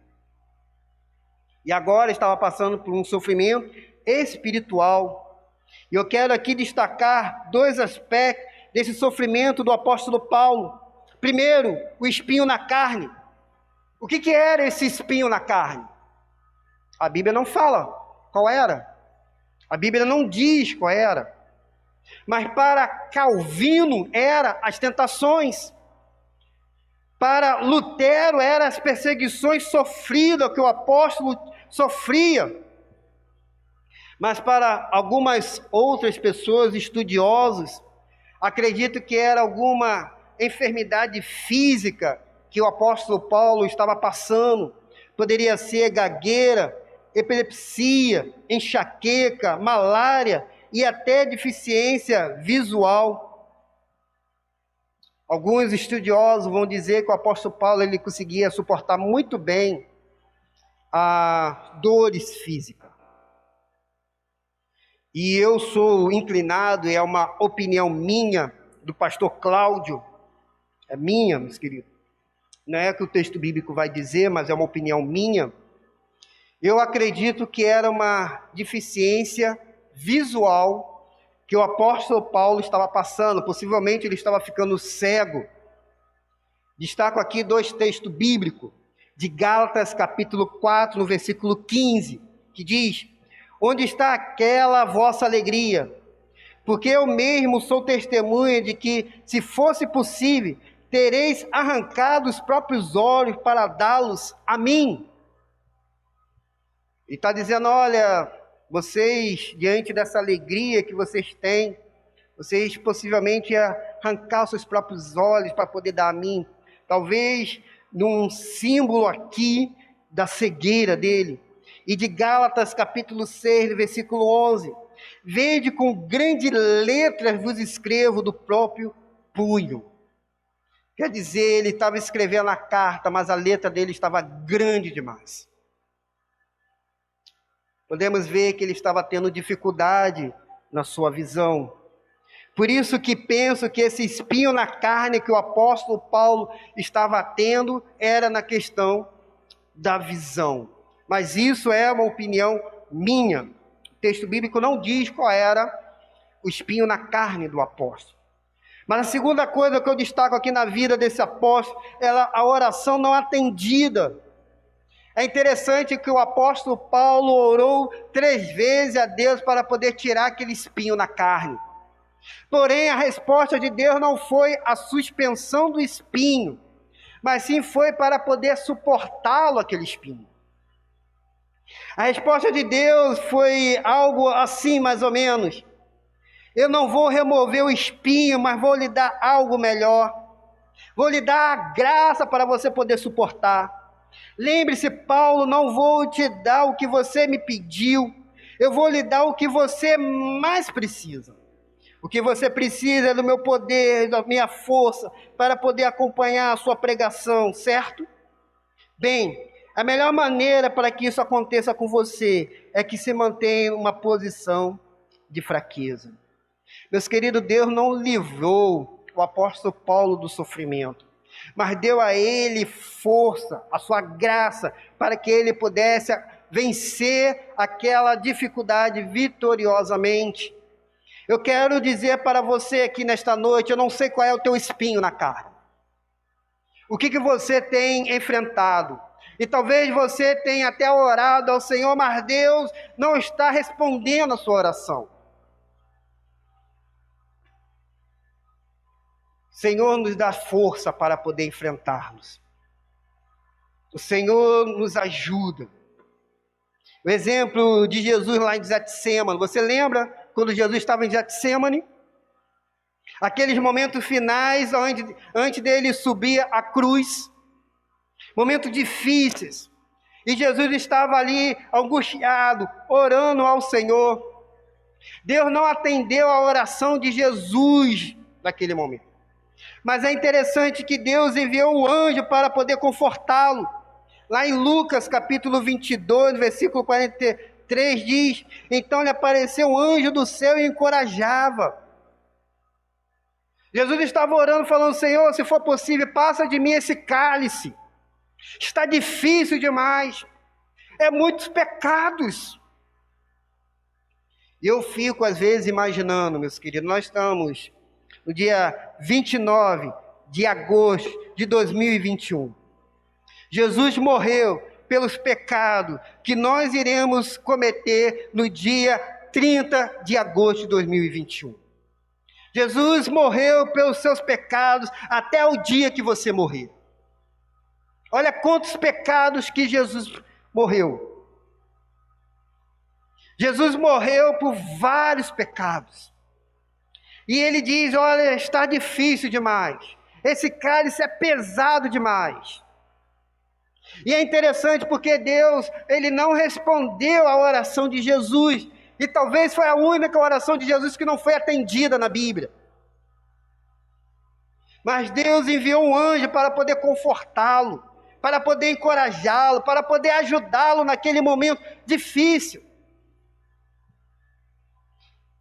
e agora estava passando por um sofrimento espiritual. E eu quero aqui destacar dois aspectos desse sofrimento do apóstolo Paulo. Primeiro, o espinho na carne. O que era esse espinho na carne? A Bíblia não fala qual era. A Bíblia não diz qual era. Mas para Calvino era as tentações. Para Lutero eram as perseguições sofridas que o apóstolo sofria. Mas para algumas outras pessoas, estudiosos, acredito que era alguma enfermidade física que o apóstolo Paulo estava passando. Poderia ser gagueira, epilepsia, enxaqueca, malária e até deficiência visual. Alguns estudiosos vão dizer que o apóstolo Paulo ele conseguia suportar muito bem as dores físicas. E eu sou inclinado, é uma opinião minha, do pastor Cláudio, é minha, meus queridos. Não é que o texto bíblico vai dizer, mas é uma opinião minha. Eu acredito que era uma deficiência visual que o apóstolo Paulo estava passando. Possivelmente ele estava ficando cego. Destaco aqui dois textos bíblicos, de Gálatas capítulo 4, no versículo 15, que diz: onde está aquela vossa alegria? Porque eu mesmo sou testemunha de que, se fosse possível, tereis arrancado os próprios olhos para dá-los a mim. Ele está dizendo, olha, vocês, diante dessa alegria que vocês têm, vocês possivelmente iam arrancar os seus próprios olhos para poder dar a mim. Talvez num símbolo aqui da cegueira dele. E de Gálatas capítulo 6, versículo 11. Vede com grande letras vos escrevo do próprio punho. Quer dizer, ele estava escrevendo a carta, mas a letra dele estava grande demais. Podemos ver que ele estava tendo dificuldade na sua visão. Por isso que penso que esse espinho na carne que o apóstolo Paulo estava tendo era na questão da visão. Mas isso é uma opinião minha. O texto bíblico não diz qual era o espinho na carne do apóstolo. Mas a segunda coisa que eu destaco aqui na vida desse apóstolo é a oração não atendida. É interessante que o apóstolo Paulo orou 3 vezes a Deus para poder tirar aquele espinho na carne. Porém, a resposta de Deus não foi a suspensão do espinho, mas sim foi para poder suportá-lo, aquele espinho. A resposta de Deus foi algo assim, mais ou menos. Eu não vou remover o espinho, mas vou lhe dar algo melhor. Vou lhe dar a graça para você poder suportar. Lembre-se, Paulo, não vou te dar o que você me pediu. Eu vou lhe dar o que você mais precisa. O que você precisa é do meu poder, da minha força, para poder acompanhar a sua pregação, certo? Bem, a melhor maneira para que isso aconteça com você é que se mantenha uma posição de fraqueza. Meus queridos, Deus não livrou o apóstolo Paulo do sofrimento, mas deu a ele força, a sua graça, para que ele pudesse vencer aquela dificuldade vitoriosamente. Eu quero dizer para você aqui nesta noite, eu não sei qual é o teu espinho na carne. O que você tem enfrentado? E talvez você tenha até orado ao Senhor, mas Deus não está respondendo a sua oração. O Senhor nos dá força para poder enfrentá-los. O Senhor nos ajuda. O exemplo de Jesus lá em Getsêmani, você lembra quando Jesus estava em Getsêmani? Aqueles momentos finais, antes dele subir a cruz, momentos difíceis, e Jesus estava ali angustiado, orando ao Senhor. Deus não atendeu a oração de Jesus naquele momento, mas é interessante que Deus enviou um anjo para poder confortá-lo. Lá em Lucas capítulo 22, versículo 43 diz: então lhe apareceu um anjo do céu e encorajava. Jesus estava orando, falando: Senhor, se for possível, passa de mim esse cálice. Está difícil demais. É muitos pecados. E eu fico, às vezes, imaginando, meus queridos, nós estamos no dia 29 de agosto de 2021. Jesus morreu pelos pecados que nós iremos cometer no dia 30 de agosto de 2021. Jesus morreu pelos seus pecados até o dia que você morrer. Olha quantos pecados que Jesus morreu. Jesus morreu por vários pecados. E ele diz: olha, está difícil demais. Esse cálice é pesado demais. E é interessante porque Deus, ele não respondeu à oração de Jesus. E talvez foi a única oração de Jesus que não foi atendida na Bíblia. Mas Deus enviou um anjo para poder confortá-lo, para poder encorajá-lo, para poder ajudá-lo naquele momento difícil.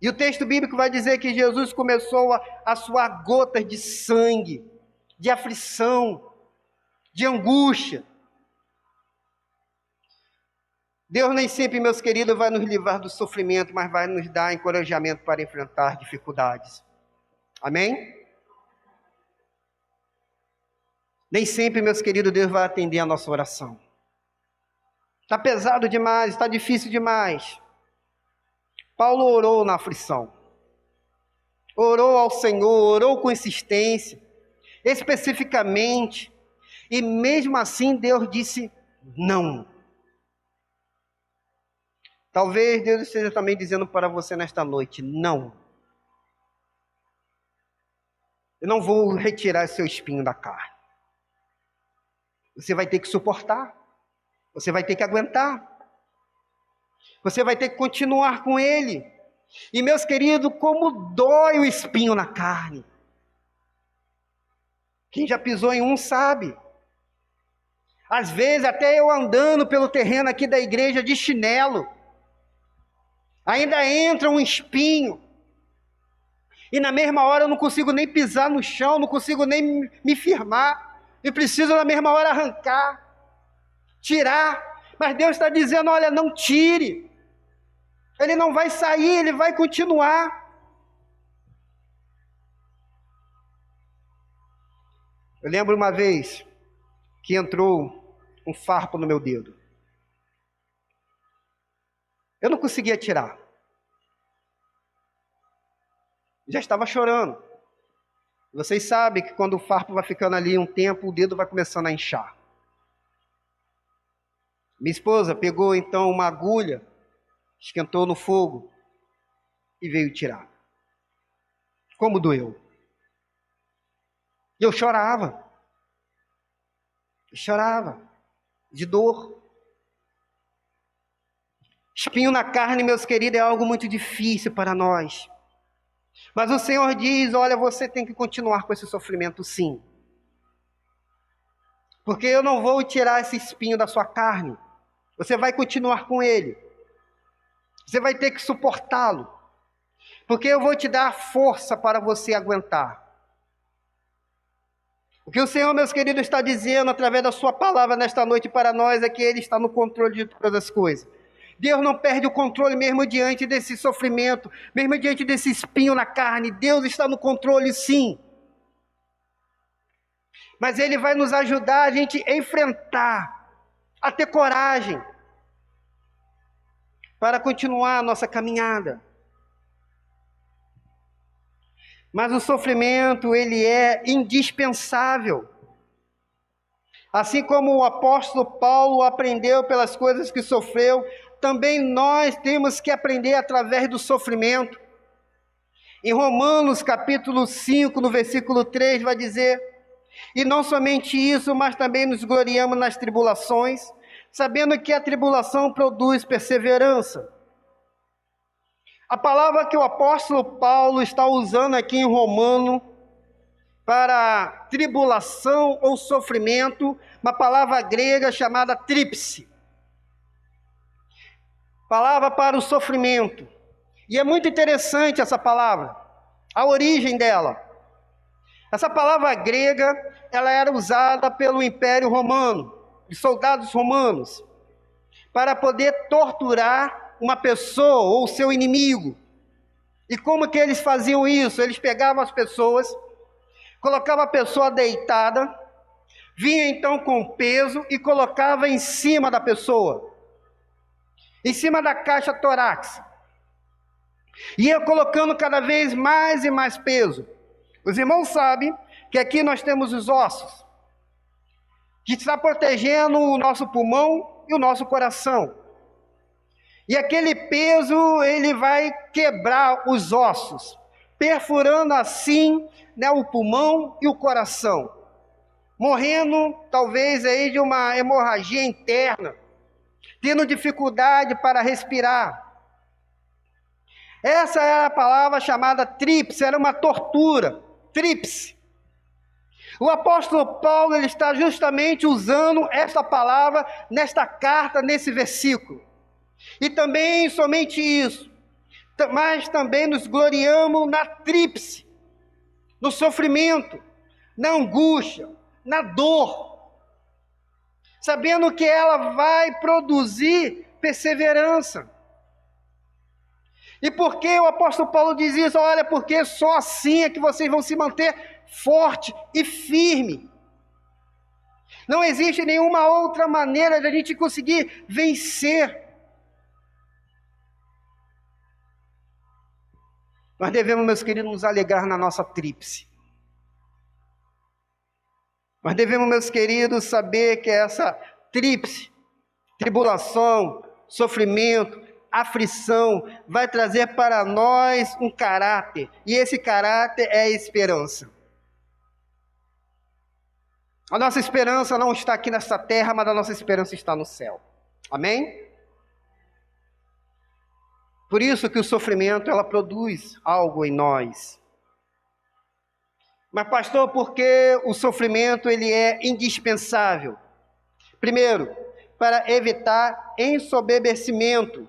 E o texto bíblico vai dizer que Jesus começou a suar gotas de sangue, de aflição, de angústia. Deus nem sempre, meus queridos, vai nos livrar do sofrimento, mas vai nos dar encorajamento para enfrentar dificuldades. Amém? Nem sempre, meus queridos, Deus vai atender a nossa oração. Está pesado demais, está difícil demais. Paulo orou na aflição. Orou ao Senhor, orou com insistência, especificamente. E mesmo assim Deus disse não. Talvez Deus esteja também dizendo para você nesta noite: não. Eu não vou retirar seu espinho da carne. Você vai ter que suportar. Você vai ter que aguentar. Você vai ter que continuar com ele. E, meus queridos, como dói o espinho na carne. Quem já pisou em um sabe. Às vezes, até eu andando pelo terreno aqui da igreja de chinelo, ainda entra um espinho. E na mesma hora eu não consigo nem pisar no chão, não consigo nem me firmar. E preciso na mesma hora arrancar, tirar. Mas Deus está dizendo: olha, não tire. Ele não vai sair, ele vai continuar. Eu lembro uma vez que entrou um farpo no meu dedo. Eu não conseguia tirar. Já estava chorando. Vocês sabem que quando o farpo vai ficando ali um tempo, o dedo vai começando a inchar. Minha esposa pegou então uma agulha, esquentou no fogo e veio tirar. Como doeu. Eu chorava. Eu chorava de dor. Espinho na carne, meus queridos, é algo muito difícil para nós. Mas o Senhor diz: olha, você tem que continuar com esse sofrimento sim. Porque eu não vou tirar esse espinho da sua carne. Você vai continuar com ele. Você vai ter que suportá-lo. Porque eu vou te dar força para você aguentar. O que o Senhor, meus queridos, está dizendo através da sua palavra nesta noite para nós é que ele está no controle de todas as coisas. Deus não perde o controle mesmo diante desse sofrimento, mesmo diante desse espinho na carne. Deus está no controle sim. mas ele vai nos ajudar a gente a enfrentar, a ter coragem para continuar a nossa caminhada. Mas o sofrimento, ele é indispensável. Assim como o apóstolo Paulo aprendeu pelas coisas que sofreu, também nós temos que aprender através do sofrimento. Em Romanos capítulo 5, no versículo 3, vai dizer: e não somente isso, mas também nos gloriamos nas tribulações, sabendo que a tribulação produz perseverança. A palavra que o apóstolo Paulo está usando aqui em Romano para tribulação ou sofrimento, uma palavra grega chamada trípse. Palavra para o sofrimento. E é muito interessante essa palavra, a origem dela. Essa palavra grega, ela era usada pelo Império Romano, de soldados romanos, para poder torturar uma pessoa ou seu inimigo. E como que eles faziam isso? Eles pegavam as pessoas, colocavam a pessoa deitada, vinha então com peso e colocava em cima da pessoa, em cima da caixa torácica. Ia colocando cada vez mais e mais peso. Os irmãos sabem que aqui nós temos os ossos, que está protegendo o nosso pulmão e o nosso coração. E aquele peso, ele vai quebrar os ossos, perfurando assim, né, o pulmão e o coração, morrendo talvez aí de uma hemorragia interna, tendo dificuldade para respirar. Essa era a palavra chamada trípse, era uma tortura, trípse. O apóstolo Paulo, ele está justamente usando esta palavra nesta carta, nesse versículo. E também somente isso, mas também nos gloriamos na trípse, no sofrimento, na angústia, na dor, sabendo que ela vai produzir perseverança. E por que o apóstolo Paulo diz isso? Olha, porque só assim é que vocês vão se manter forte e firme. Não existe nenhuma outra maneira de a gente conseguir vencer. Nós devemos, meus queridos, nos alegrar na nossa trípse. Nós devemos, meus queridos, saber que essa trípse, tribulação, sofrimento, aflição, vai trazer para nós um caráter. E esse caráter é a esperança. A nossa esperança não está aqui nesta terra, mas a nossa esperança está no céu. Amém? Por isso que o sofrimento, ela produz algo em nós. Mas pastor, por que o sofrimento ele é indispensável? Primeiro, para evitar ensoberbecimento.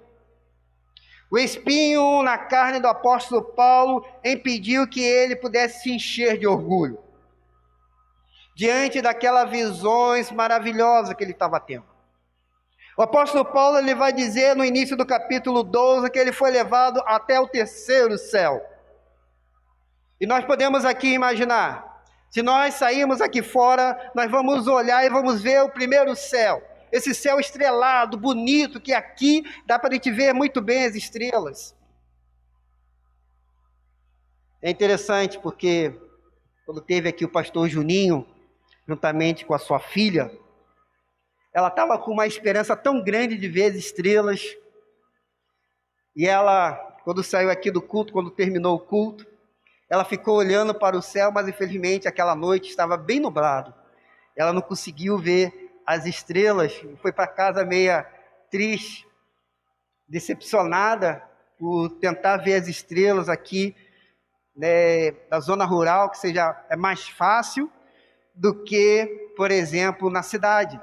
O espinho na carne do apóstolo Paulo impediu que ele pudesse se encher de orgulho, diante daquelas visões maravilhosas que ele estava tendo. O apóstolo Paulo, ele vai dizer no início do capítulo 12 que ele foi levado até o terceiro céu. E nós podemos aqui imaginar, se nós sairmos aqui fora, nós vamos olhar e vamos ver o primeiro céu. Esse céu estrelado, bonito, que aqui dá para a gente ver muito bem as estrelas. É interessante porque quando teve aqui o pastor Juninho, juntamente com a sua filha, ela estava com uma esperança tão grande de ver as estrelas. E ela, quando saiu aqui do culto, quando terminou o culto, ela ficou olhando para o céu, mas infelizmente aquela noite estava bem nublado. Ela não conseguiu ver as estrelas, foi para casa meia triste, decepcionada por tentar ver as estrelas aqui, né, da zona rural, que seja é mais fácil do que, por exemplo, na cidade.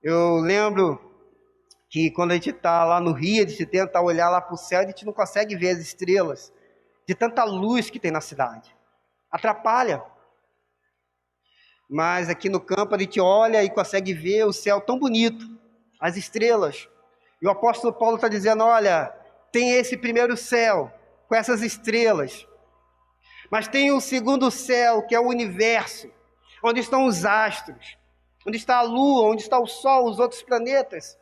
Eu lembro que quando a gente está lá no Rio, a gente tenta olhar lá para o céu, a gente não consegue ver as estrelas, de tanta luz que tem na cidade. Atrapalha. Mas aqui no campo a gente olha e consegue ver o céu tão bonito, as estrelas. E o apóstolo Paulo está dizendo, olha, tem esse primeiro céu, com essas estrelas. Mas tem o segundo céu, que é o universo, onde estão os astros, onde está a lua, onde está o sol, os outros planetas.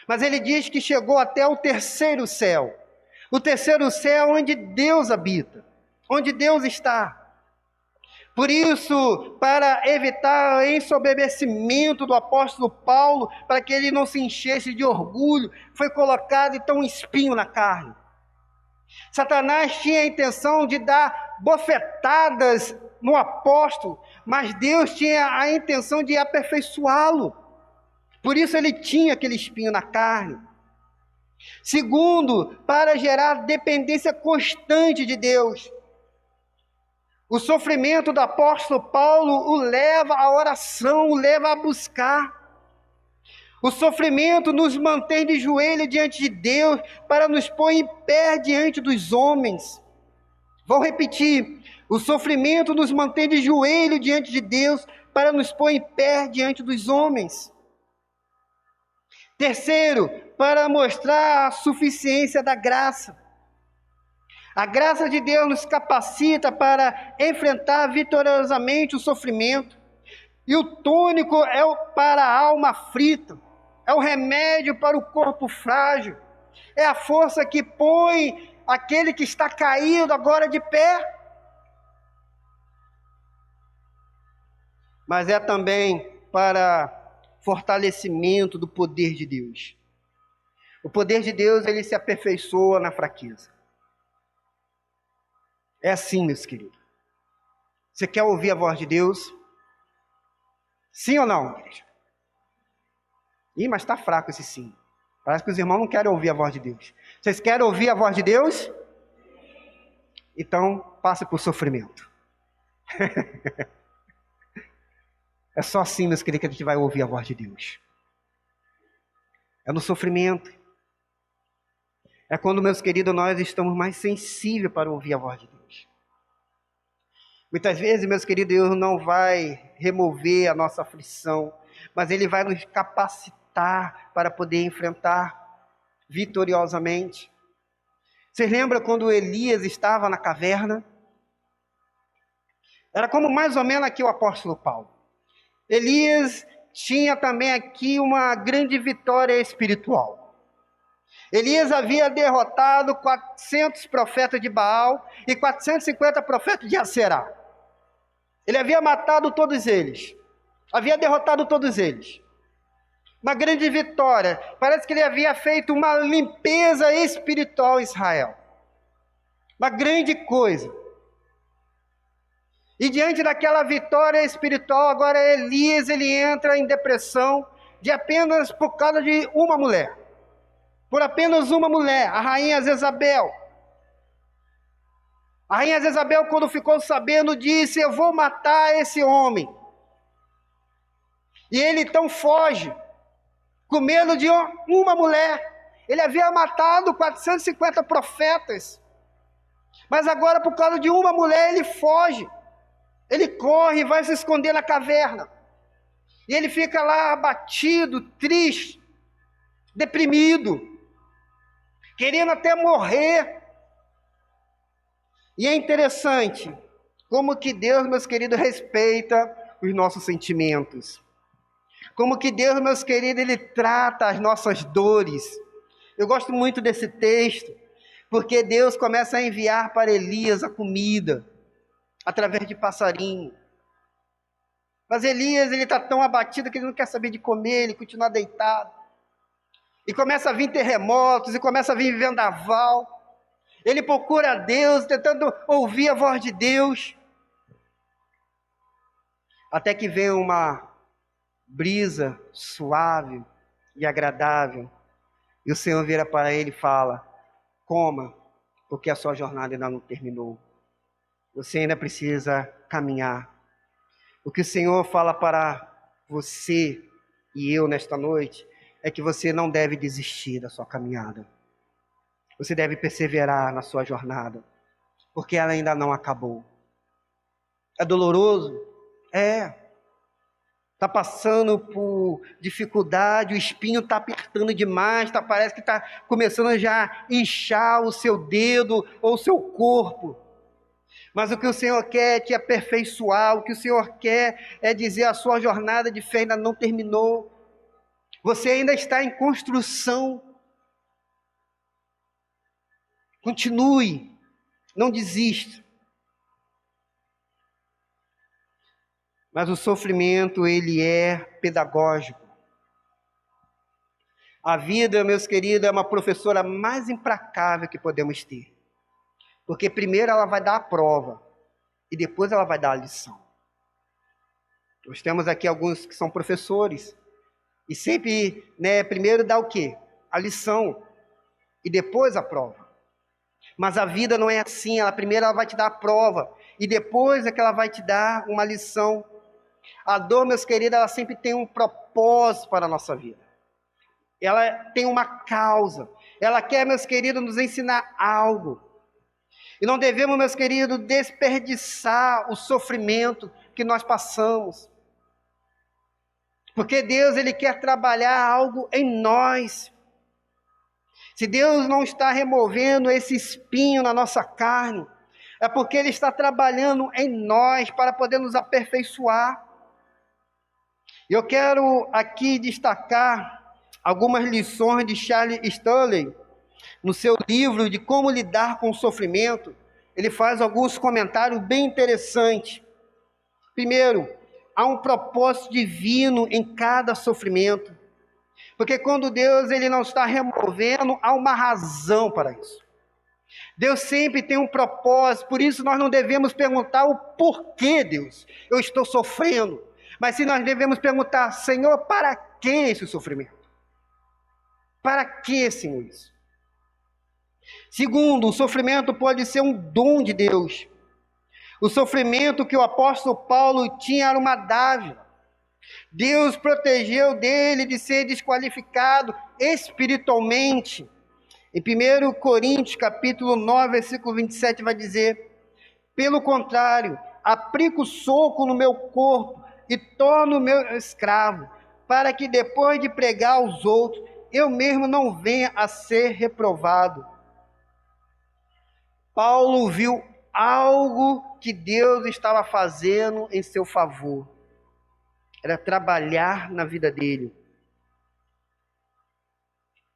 Mas ele diz que chegou até o terceiro céu. O terceiro céu onde Deus habita, onde Deus está. Por isso, para evitar o ensoberbecimento do apóstolo Paulo, para que ele não se enchesse de orgulho, foi colocado então um espinho na carne. Satanás tinha a intenção de dar bofetadas no apóstolo, mas Deus tinha a intenção de aperfeiçoá-lo. Por isso ele tinha aquele espinho na carne. Segundo, para gerar dependência constante de Deus. O sofrimento do apóstolo Paulo o leva à oração, o leva a buscar. O sofrimento nos mantém de joelho diante de Deus para nos pôr em pé diante dos homens. Vou repetir. O sofrimento nos mantém de joelho diante de Deus para nos pôr em pé diante dos homens. Terceiro, para mostrar a suficiência da graça. A graça de Deus nos capacita para enfrentar vitoriosamente o sofrimento. E o tônico é para a alma aflita, é o remédio para o corpo frágil, é a força que põe aquele que está caído agora de pé. Mas é também para fortalecimento do poder de Deus. O poder de Deus, ele se aperfeiçoa na fraqueza. É assim, meus queridos. Você quer ouvir a voz de Deus? Sim ou não, igreja? Ih, mas está fraco esse sim. Parece que os irmãos não querem ouvir a voz de Deus. Vocês querem ouvir a voz de Deus? Então, passe por sofrimento. É só assim, meus queridos, que a gente vai ouvir a voz de Deus. É no sofrimento. É quando, meus queridos, nós estamos mais sensíveis para ouvir a voz de Deus. Muitas vezes, meus queridos, Deus não vai remover a nossa aflição, mas Ele vai nos capacitar para poder enfrentar vitoriosamente. Vocês lembram quando Elias estava na caverna? Era como mais ou menos aqui o apóstolo Paulo. Elias tinha também aqui uma grande vitória espiritual. Elias havia derrotado 400 profetas de Baal e 450 profetas de Aserá. Ele havia matado todos eles. Havia derrotado todos eles. Uma grande vitória. Parece que ele havia feito uma limpeza espiritual em Israel. Uma grande coisa. E diante daquela vitória espiritual, agora Elias ele entra em depressão de apenas por causa de uma mulher. Por apenas uma mulher, a rainha Jezabel. A rainha Jezabel, quando ficou sabendo, disse: eu vou matar esse homem. E ele então foge, com medo de uma mulher. Ele havia matado 450 profetas. Mas agora, por causa de uma mulher, ele foge. Ele corre e vai se esconder na caverna. E ele fica lá abatido, triste, deprimido, querendo até morrer. E é interessante como que Deus, meus queridos, respeita os nossos sentimentos. Como que Deus, meus queridos, Ele trata as nossas dores. Eu gosto muito desse texto, porque Deus começa a enviar para Elias a comida, através de passarinho. Mas Elias, ele está tão abatido que ele não quer saber de comer, ele continua deitado. E começa a vir terremotos, e começa a vir vendaval. Ele procura a Deus, tentando ouvir a voz de Deus. Até que vem uma brisa suave e agradável. E o Senhor vira para ele e fala: coma, porque a sua jornada ainda não terminou. Você ainda precisa caminhar. O que o Senhor fala para você e eu nesta noite é que você não deve desistir da sua caminhada. Você deve perseverar na sua jornada, porque ela ainda não acabou. É doloroso? É. Está passando por dificuldade, o espinho está apertando demais, parece que está começando já a inchar o seu dedo ou o seu corpo. Mas o que o Senhor quer é te aperfeiçoar, o que o Senhor quer é dizer a sua jornada de fé ainda não terminou. Você ainda está em construção. Continue, não desista. Mas o sofrimento, ele é pedagógico. A vida, meus queridos, é uma professora mais implacável que podemos ter. Porque primeiro ela vai dar a prova e depois ela vai dar a lição. Nós temos aqui alguns que são professores e sempre, primeiro dá o quê? A lição e depois a prova. Mas a vida não é assim, primeiro ela vai te dar a prova e depois é que ela vai te dar uma lição. A dor, meus queridos, ela sempre tem um propósito para a nossa vida. Ela tem uma causa. Ela quer, meus queridos, nos ensinar algo. E não devemos, meus queridos, desperdiçar o sofrimento que nós passamos. Porque Deus, Ele quer trabalhar algo em nós. Se Deus não está removendo esse espinho na nossa carne, é porque Ele está trabalhando em nós para poder nos aperfeiçoar. Eu quero aqui destacar algumas lições de Charles Stanley, no seu livro de como lidar com o sofrimento. Ele faz alguns comentários bem interessantes. Primeiro, há um propósito divino em cada sofrimento. Porque quando Deus ele não está removendo, há uma razão para isso. Deus sempre tem um propósito, por isso nós não devemos perguntar o porquê, Deus, eu estou sofrendo. Mas sim nós devemos perguntar, Senhor, para que esse sofrimento? Para que, Senhor, isso? Segundo, o sofrimento pode ser um dom de Deus. O sofrimento que o apóstolo Paulo tinha era uma dádiva. Deus protegeu dele de ser desqualificado espiritualmente. Em 1 Coríntios, capítulo 9, versículo 27, vai dizer: pelo contrário, aplico soco no meu corpo e torno meu escravo, para que depois de pregar aos outros, eu mesmo não venha a ser reprovado. Paulo viu algo que Deus estava fazendo em seu favor. Era trabalhar na vida dele.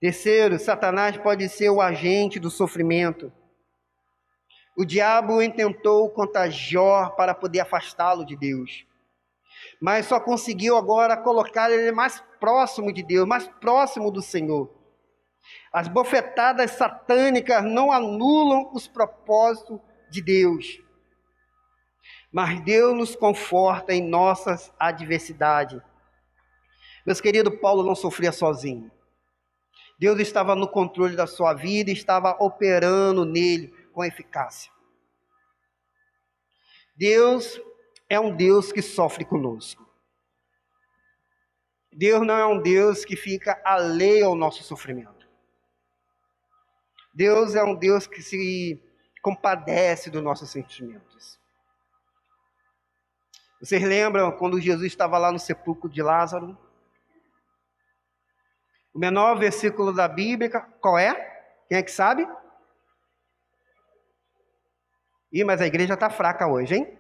Terceiro, Satanás pode ser o agente do sofrimento. O diabo intentou contra Jó para poder afastá-lo de Deus. Mas só conseguiu agora colocar ele mais próximo de Deus, mais próximo do Senhor. As bofetadas satânicas não anulam os propósitos de Deus. Mas Deus nos conforta em nossas adversidades. Meus queridos, Paulo não sofria sozinho. Deus estava no controle da sua vida e estava operando nele com eficácia. Deus é um Deus que sofre conosco. Deus não é um Deus que fica alheio ao nosso sofrimento. Deus é um Deus que se compadece dos nossos sentimentos. Vocês lembram quando Jesus estava lá no sepulcro de Lázaro? O menor versículo da Bíblia, qual é? Quem é que sabe? Mas a igreja está fraca hoje, hein?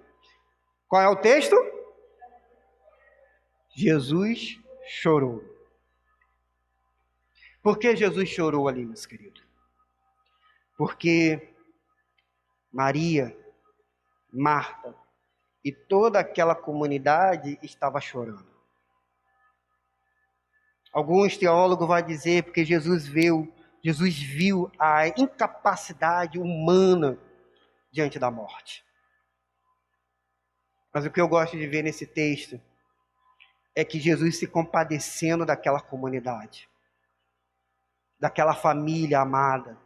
Qual é o texto? Jesus chorou. Por que Jesus chorou ali, meus queridos? Porque Maria, Marta e toda aquela comunidade estava chorando. Alguns teólogos vão dizer porque Jesus viu a incapacidade humana diante da morte. Mas o que eu gosto de ver nesse texto é que Jesus se compadecendo daquela comunidade, daquela família amada.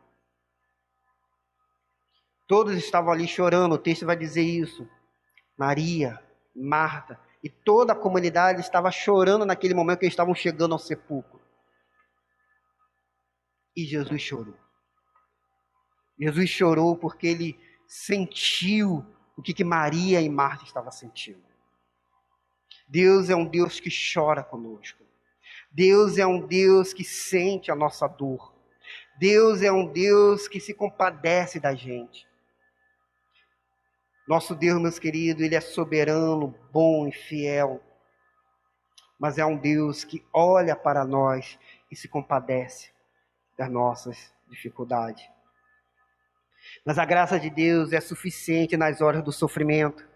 Todos estavam ali chorando, o texto vai dizer isso. Maria, Marta e toda a comunidade estava chorando naquele momento que eles estavam chegando ao sepulcro. E Jesus chorou. Jesus chorou porque ele sentiu o que Maria e Marta estavam sentindo. Deus é um Deus que chora conosco. Deus é um Deus que sente a nossa dor. Deus é um Deus que se compadece da gente. Nosso Deus, meus queridos, Ele é soberano, bom e fiel. Mas é um Deus que olha para nós e se compadece das nossas dificuldades. Mas a graça de Deus é suficiente nas horas do sofrimento.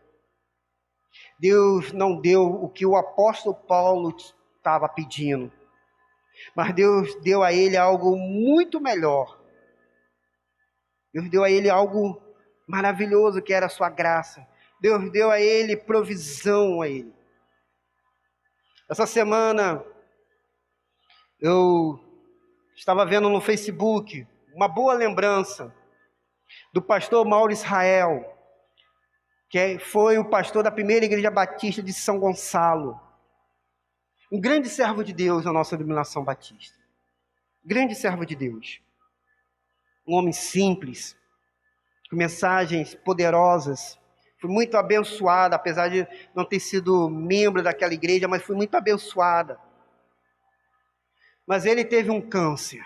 Deus não deu o que o apóstolo Paulo estava pedindo, mas Deus deu a ele algo muito melhor. Deus deu a ele algo maravilhoso, que era a sua graça. Deus deu a ele provisão a ele. Essa semana eu estava vendo no Facebook uma boa lembrança do pastor Mauro Israel, que foi o pastor da primeira igreja batista de São Gonçalo. Um grande servo de Deus na nossa denominação batista. Grande servo de Deus. Um homem simples, com mensagens poderosas. Fui muito abençoada, apesar de não ter sido membro daquela igreja, mas fui muito abençoada. Mas ele teve um câncer.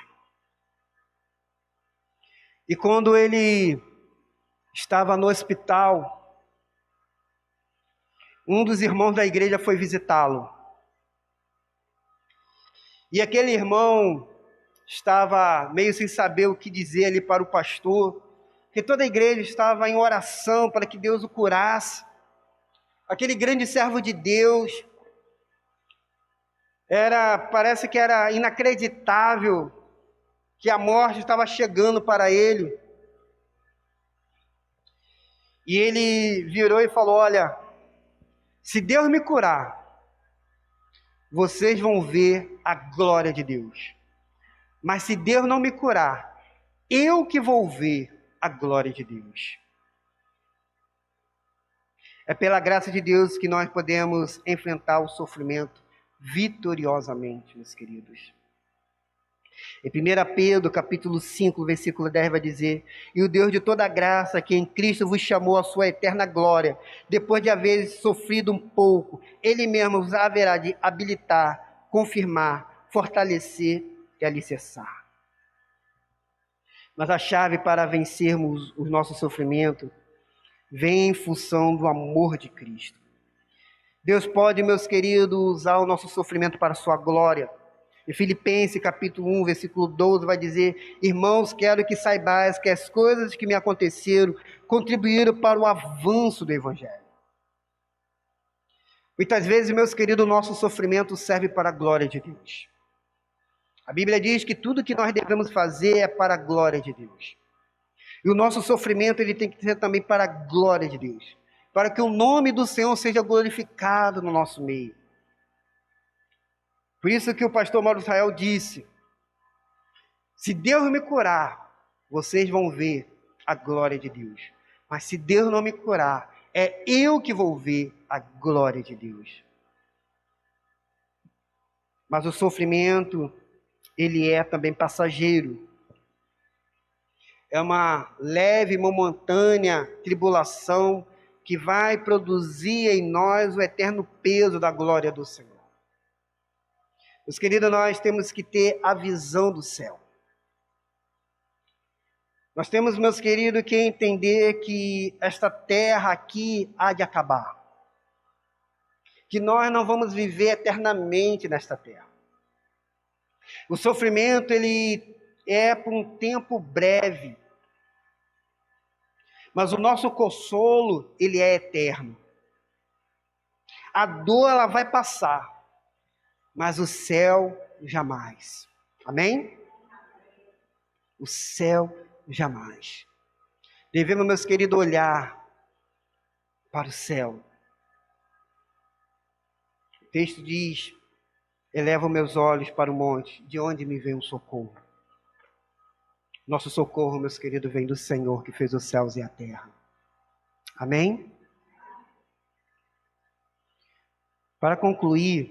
E quando ele estava no hospital, um dos irmãos da igreja foi visitá-lo. E aquele irmão estava meio sem saber o que dizer ali para o pastor, porque toda a igreja estava em oração para que Deus o curasse. Aquele grande servo de Deus, parece que era inacreditável que a morte estava chegando para ele. E ele virou e falou: olha, se Deus me curar, vocês vão ver a glória de Deus. Mas se Deus não me curar, eu que vou ver a glória de Deus. É pela graça de Deus que nós podemos enfrentar o sofrimento vitoriosamente, meus queridos. Em 1 Pedro, capítulo 5, versículo 10, vai dizer: e o Deus de toda graça, que em Cristo vos chamou à sua eterna glória, depois de haver sofrido um pouco, Ele mesmo vos haverá de habilitar, confirmar, fortalecer e alicerçar. Mas a chave para vencermos o nosso sofrimento vem em função do amor de Cristo. Deus pode, meus queridos, usar o nosso sofrimento para a sua glória. Em Filipenses, capítulo 1, versículo 12, vai dizer: irmãos, quero que saibais que as coisas que me aconteceram contribuíram para o avanço do Evangelho. Muitas vezes, meus queridos, o nosso sofrimento serve para a glória de Deus. A Bíblia diz que tudo que nós devemos fazer é para a glória de Deus. E o nosso sofrimento ele tem que ser também para a glória de Deus, para que o nome do Senhor seja glorificado no nosso meio. Por isso que o pastor Mauro Israel disse: se Deus me curar, vocês vão ver a glória de Deus. Mas se Deus não me curar, é eu que vou ver a glória de Deus. Mas o sofrimento, ele é também passageiro. É uma leve, momentânea tribulação que vai produzir em nós o eterno peso da glória do Senhor. Meus queridos, nós temos que ter a visão do céu. Nós temos, meus queridos, que entender que esta terra aqui há de acabar. Que nós não vamos viver eternamente nesta terra. O sofrimento, ele é por um tempo breve. Mas o nosso consolo, ele é eterno. A dor, ela vai passar. Mas o céu, jamais. Amém? O céu, jamais. Devemos, meus queridos, olhar para o céu. O texto diz: elevo meus olhos para o monte, de onde me vem o socorro. Nosso socorro, meus queridos, vem do Senhor que fez os céus e a terra. Amém? Para concluir,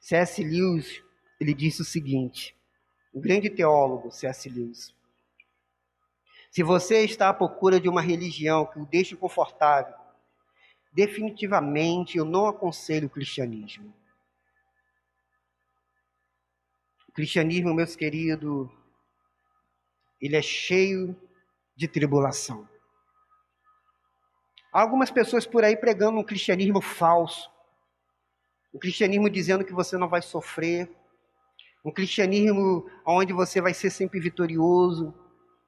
C.S. Lewis, ele disse o seguinte, um grande teólogo, C.S. Lewis: se você está à procura de uma religião que o deixe confortável, definitivamente eu não aconselho o cristianismo. O cristianismo, meus queridos, ele é cheio de tribulação. Há algumas pessoas por aí pregando um cristianismo falso. Um cristianismo dizendo que você não vai sofrer. Um cristianismo onde você vai ser sempre vitorioso.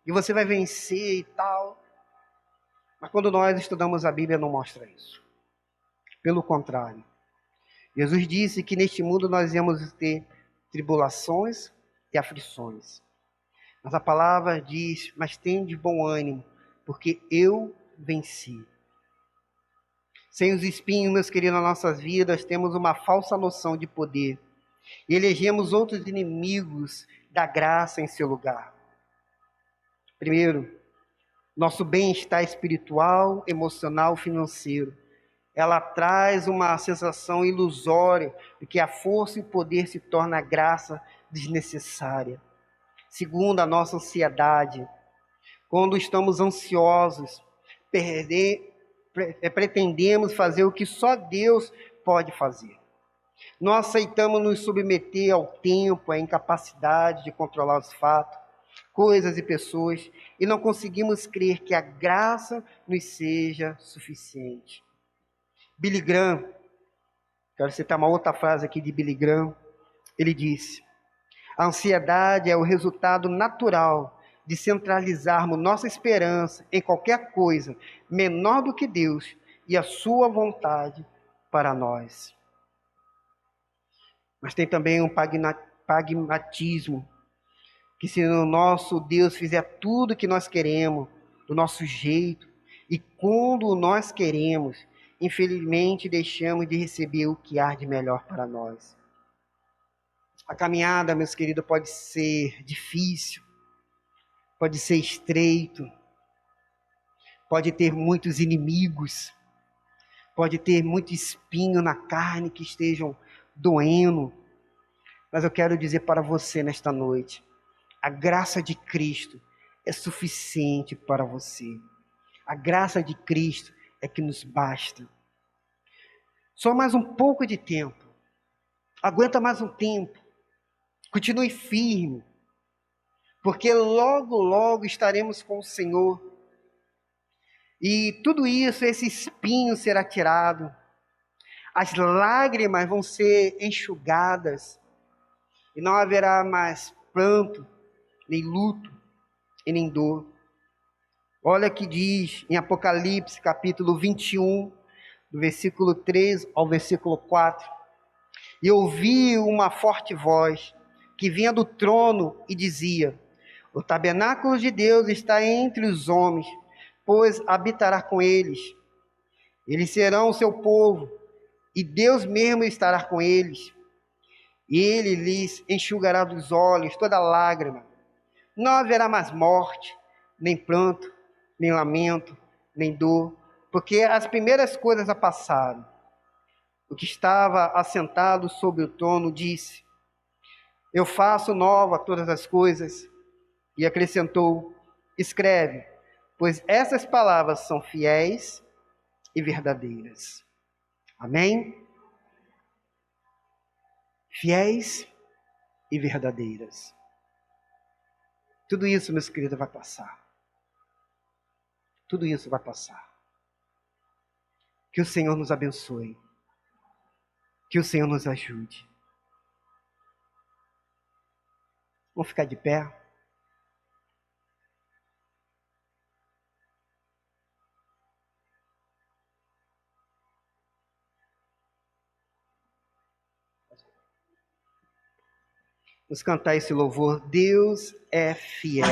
E você vai vencer e tal. Mas quando nós estudamos a Bíblia, não mostra isso. Pelo contrário. Jesus disse que neste mundo nós íamos ter tribulações e aflições. Mas a palavra diz, mas tende bom ânimo, porque eu venci. Sem os espinhos, meus queridos, nas nossas vidas, temos uma falsa noção de poder. E elegemos outros inimigos da graça em seu lugar. Primeiro, nosso bem-estar espiritual, emocional, financeiro. Ela traz uma sensação ilusória de que a força e o poder se torna a graça desnecessária. Segundo, a nossa ansiedade. Quando estamos ansiosos, pretendemos fazer o que só Deus pode fazer. Não aceitamos nos submeter ao tempo, à incapacidade de controlar os fatos, coisas e pessoas, e não conseguimos crer que a graça nos seja suficiente. Billy Graham, quero citar uma outra frase aqui de Billy Graham, ele disse: a ansiedade é o resultado natural de centralizarmos nossa presperança em qualquer coisa menor do que Deus e a sua vontade para nós. Mas tem também um pragmatismo, que se o nosso Deus fizer tudo o que nós queremos, do nosso jeito, e quando nós queremos, infelizmente deixamos de receber o que há de melhor para nós. A caminhada, meus queridos, pode ser difícil, pode ser estreito, pode ter muitos inimigos, pode ter muito espinho na carne que estejam doendo. Mas eu quero dizer para você nesta noite, a graça de Cristo é suficiente para você. A graça de Cristo é que nos basta. Só mais um pouco de tempo. Aguenta mais um tempo. Continue firme. Porque logo, logo estaremos com o Senhor. E tudo isso, esse espinho será tirado. As lágrimas vão ser enxugadas. E não haverá mais pranto, nem luto, e nem dor. Olha que diz em Apocalipse, capítulo 21, do versículo 3 ao versículo 4. E ouvi uma forte voz, que vinha do trono e dizia: o tabernáculo de Deus está entre os homens, pois habitará com eles. Eles serão o seu povo, e Deus mesmo estará com eles. E ele lhes enxugará dos olhos toda lágrima. Não haverá mais morte, nem pranto, nem lamento, nem dor, porque as primeiras coisas já passaram. O que estava assentado sobre o trono disse: eu faço nova todas as coisas. E acrescentou: escreve, pois essas palavras são fiéis e verdadeiras. Amém? Fiéis e verdadeiras. Tudo isso, meus queridos, vai passar. Tudo isso vai passar. Que o Senhor nos abençoe. Que o Senhor nos ajude. Vamos ficar de pé. Vamos cantar esse louvor. Deus é fiel.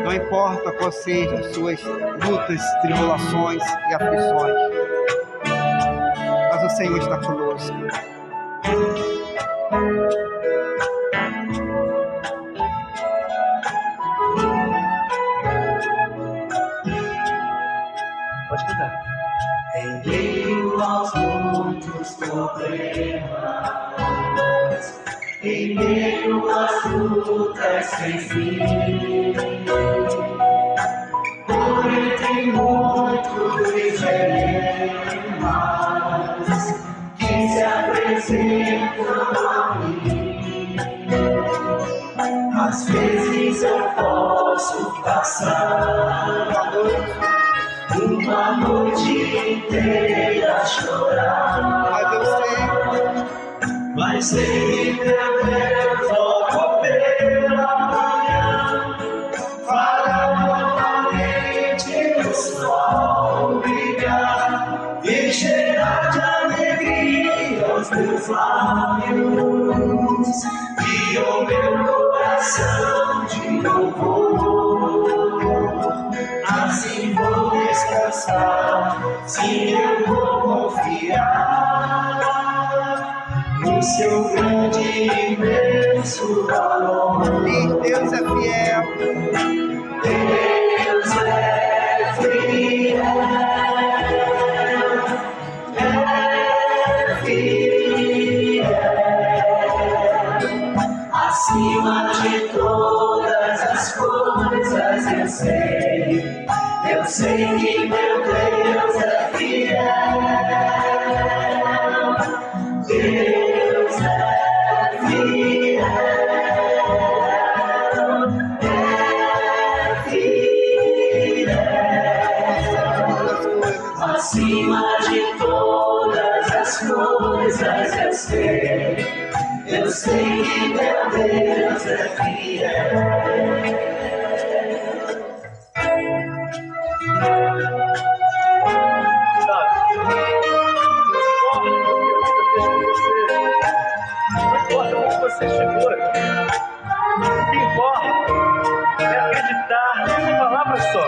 Não importa quais sejam as suas lutas, tribulações e aflições, mas o Senhor está conosco. Pode cantar. Em meio aos muitos problemas, em meio às lutas sem fim, porém tem muitos dilemas que se apresentam a mim. Às vezes eu posso passar uma noite inteira chorar. Mas sei que teu Deus logo pela manhã fará novamente o sol brilhar e cheirar de alegria os meus lábios e o meu coração de louvor. Assim vou descansar, sim, eu vou confiar no seu grande e imenso valor. Deus é fiel. Deus é fiel. É fiel. Acima de todas as coisas eu sei que meu Deus é fiel. Deus é fiel. É fiel. Acima de todas as coisas eu sei que meu Deus é fiel. Você chegou. O que importa é acreditar numa palavra só.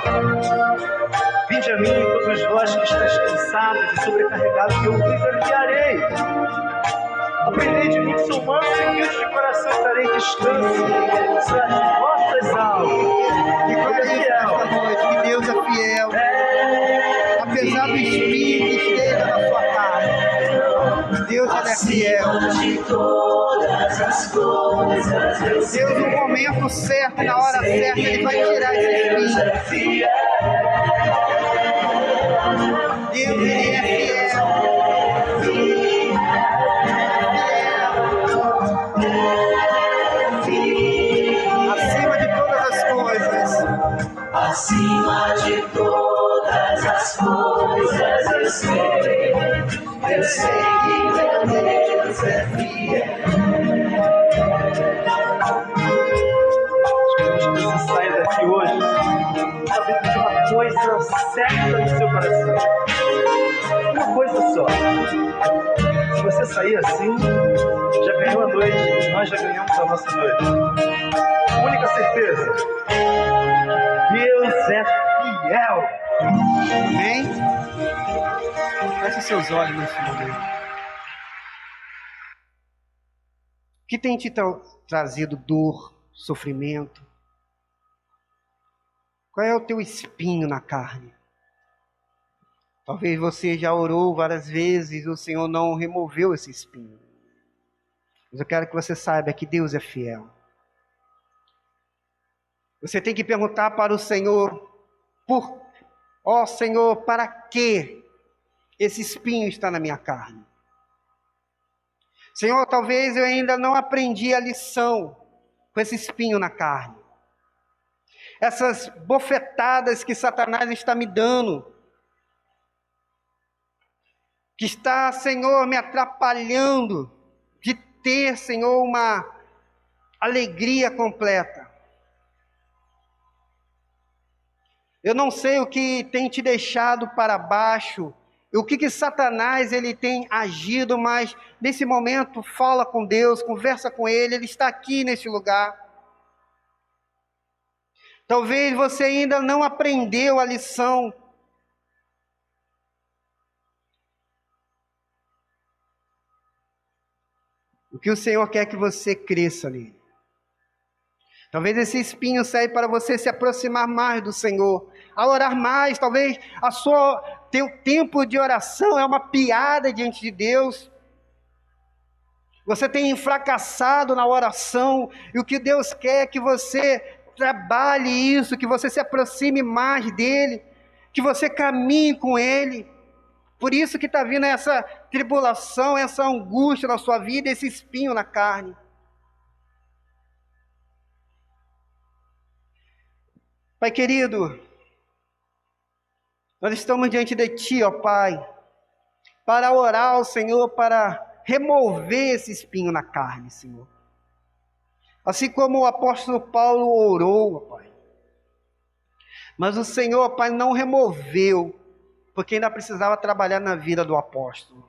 Vinde a mim, todos vós que estáis cansados e sobrecarregados, que eu vos aliviarei. Aprendei de mim que sou manso e humilde de coração, estarei em descanso das vossas almas. E quando é fiel, que Deus é fiel. Apesar do espinho que esteja na sua carne, Deus ele é fiel. Deus, no momento certo, na hora certa, Ele vai tirar esse espinho. Deus, Ele é fiel. Acima de todas as coisas. Acima de todas as coisas eu sei que meu Deus é fiel. Que você saia daqui hoje sabendo de uma coisa certa no seu coração. Uma coisa só. Se você sair assim, já ganhou a noite, nós já ganhamos a nossa noite. Única certeza: Deus é fiel. Amém? Feche seus olhos nesse momento. O que tem te trazido dor, sofrimento? Qual é o teu espinho na carne? Talvez você já orou várias vezes e o Senhor não removeu esse espinho. Mas eu quero que você saiba que Deus é fiel. Você tem que perguntar para o Senhor, ó Senhor, para que esse espinho está na minha carne? Senhor, talvez eu ainda não aprendi a lição com esse espinho na carne. Essas bofetadas que Satanás está me dando, que está, Senhor, me atrapalhando de ter, Senhor, uma alegria completa. Eu não sei o que tem te deixado para baixo, o que Satanás ele tem agido, mas nesse momento fala com Deus, conversa com Ele, Ele está aqui nesse lugar. Talvez você ainda não aprendeu a lição. O que o Senhor quer que você cresça nele. Talvez esse espinho saia para você se aproximar mais do Senhor, a orar mais. Talvez teu tempo de oração é uma piada diante de Deus. Você tem fracassado na oração, e o que Deus quer é que você trabalhe isso, que você se aproxime mais dEle, que você caminhe com Ele. Por isso que está vindo essa tribulação, essa angústia na sua vida, esse espinho na carne. Pai querido, Nós estamos diante de Ti, ó Pai, para orar ao Senhor, para remover esse espinho na carne, Senhor. Assim como o apóstolo Paulo orou, ó Pai. Mas o Senhor, ó Pai, não removeu, porque ainda precisava trabalhar na vida do apóstolo.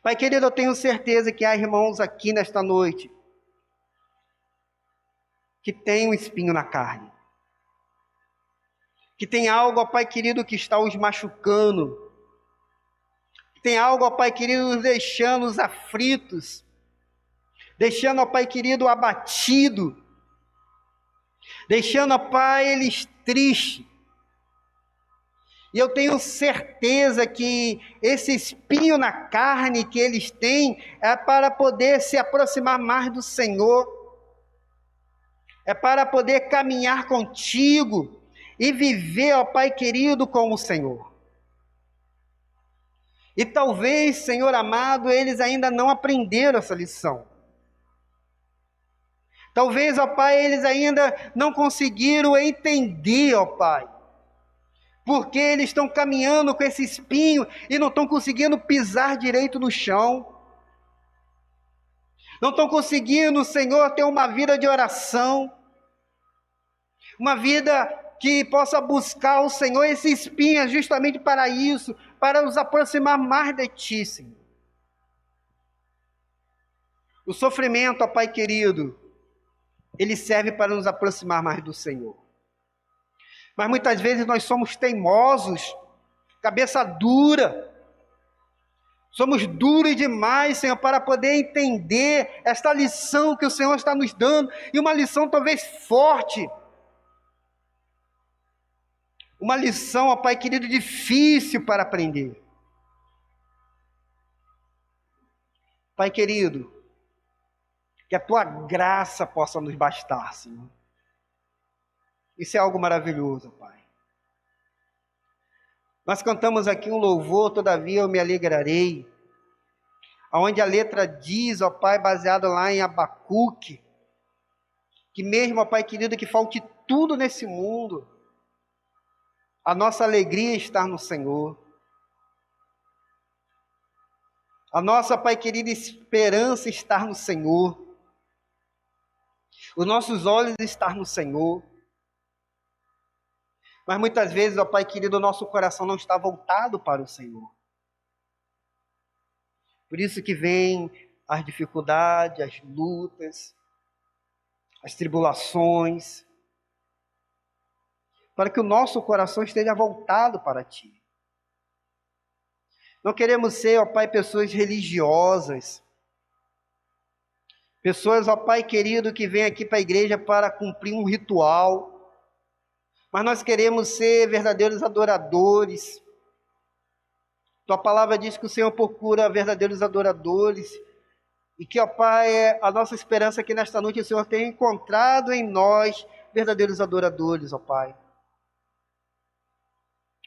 Pai querido, eu tenho certeza que há irmãos aqui nesta noite que tem um espinho na carne. Que tem algo, ó Pai querido, que está os machucando. Que tem algo, ó Pai querido, nos deixando os aflitos. Deixando, ó Pai querido, abatido. Deixando, ó Pai, eles tristes. E eu tenho certeza que esse espinho na carne que eles têm é para poder se aproximar mais do Senhor. É para poder caminhar contigo e viver, ó Pai querido, com o Senhor. E talvez, Senhor amado, eles ainda não aprenderam essa lição. Talvez, ó Pai, eles ainda não conseguiram entender, ó Pai, porque eles estão caminhando com esse espinho e não estão conseguindo pisar direito no chão. Não estão conseguindo, Senhor, ter uma vida de oração. Uma vida que possa buscar o Senhor. Esse espinho é justamente para isso, para nos aproximar mais de Ti, Senhor. O sofrimento, ó Pai querido, ele serve para nos aproximar mais do Senhor. Mas muitas vezes nós somos teimosos, cabeça dura. Somos duros demais, Senhor, para poder entender esta lição que o Senhor está nos dando. E uma lição talvez forte. Uma lição, ó Pai querido, difícil para aprender. Pai querido, que a Tua graça possa nos bastar, Senhor. Isso é algo maravilhoso, Pai. Nós cantamos aqui um louvor, todavia eu me alegrarei, onde a letra diz, ó Pai, baseado lá em Abacuque, que mesmo, ó Pai querido, que falte tudo nesse mundo, a nossa alegria está no Senhor. A nossa, Pai querido, esperança está no Senhor. Os nossos olhos estão no Senhor. Mas muitas vezes, ó Pai querido, o nosso coração não está voltado para o Senhor. Por isso que vem as dificuldades, as lutas, as tribulações, para que o nosso coração esteja voltado para Ti. Não queremos ser, ó Pai, pessoas religiosas, pessoas, ó Pai querido, que vêm aqui para a igreja para cumprir um ritual, mas nós queremos ser verdadeiros adoradores. Tua palavra diz que o Senhor procura verdadeiros adoradores, e que, ó Pai, a nossa esperança é que nesta noite o Senhor tenha encontrado em nós verdadeiros adoradores, ó Pai.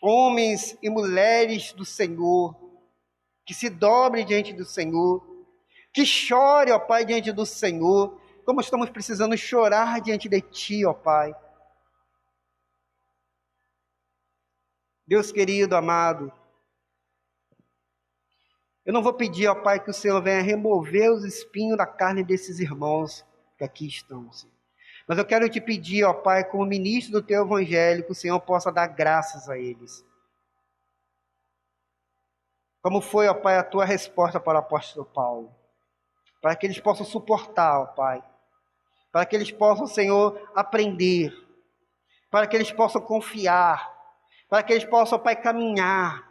Homens e mulheres do Senhor, que se dobrem diante do Senhor, que chore, ó Pai, diante do Senhor, como estamos precisando chorar diante de Ti, ó Pai. Deus querido, amado, eu não vou pedir, ó Pai, que o Senhor venha remover os espinhos da carne desses irmãos que aqui estão, Senhor. Mas eu quero te pedir, ó Pai, como ministro do Teu Evangelho, que o Senhor possa dar graças a eles. Como foi, ó Pai, a Tua resposta para o apóstolo Paulo. Para que eles possam suportar, ó Pai. Para que eles possam, Senhor, aprender. Para que eles possam confiar. Para que eles possam, ó Pai, caminhar.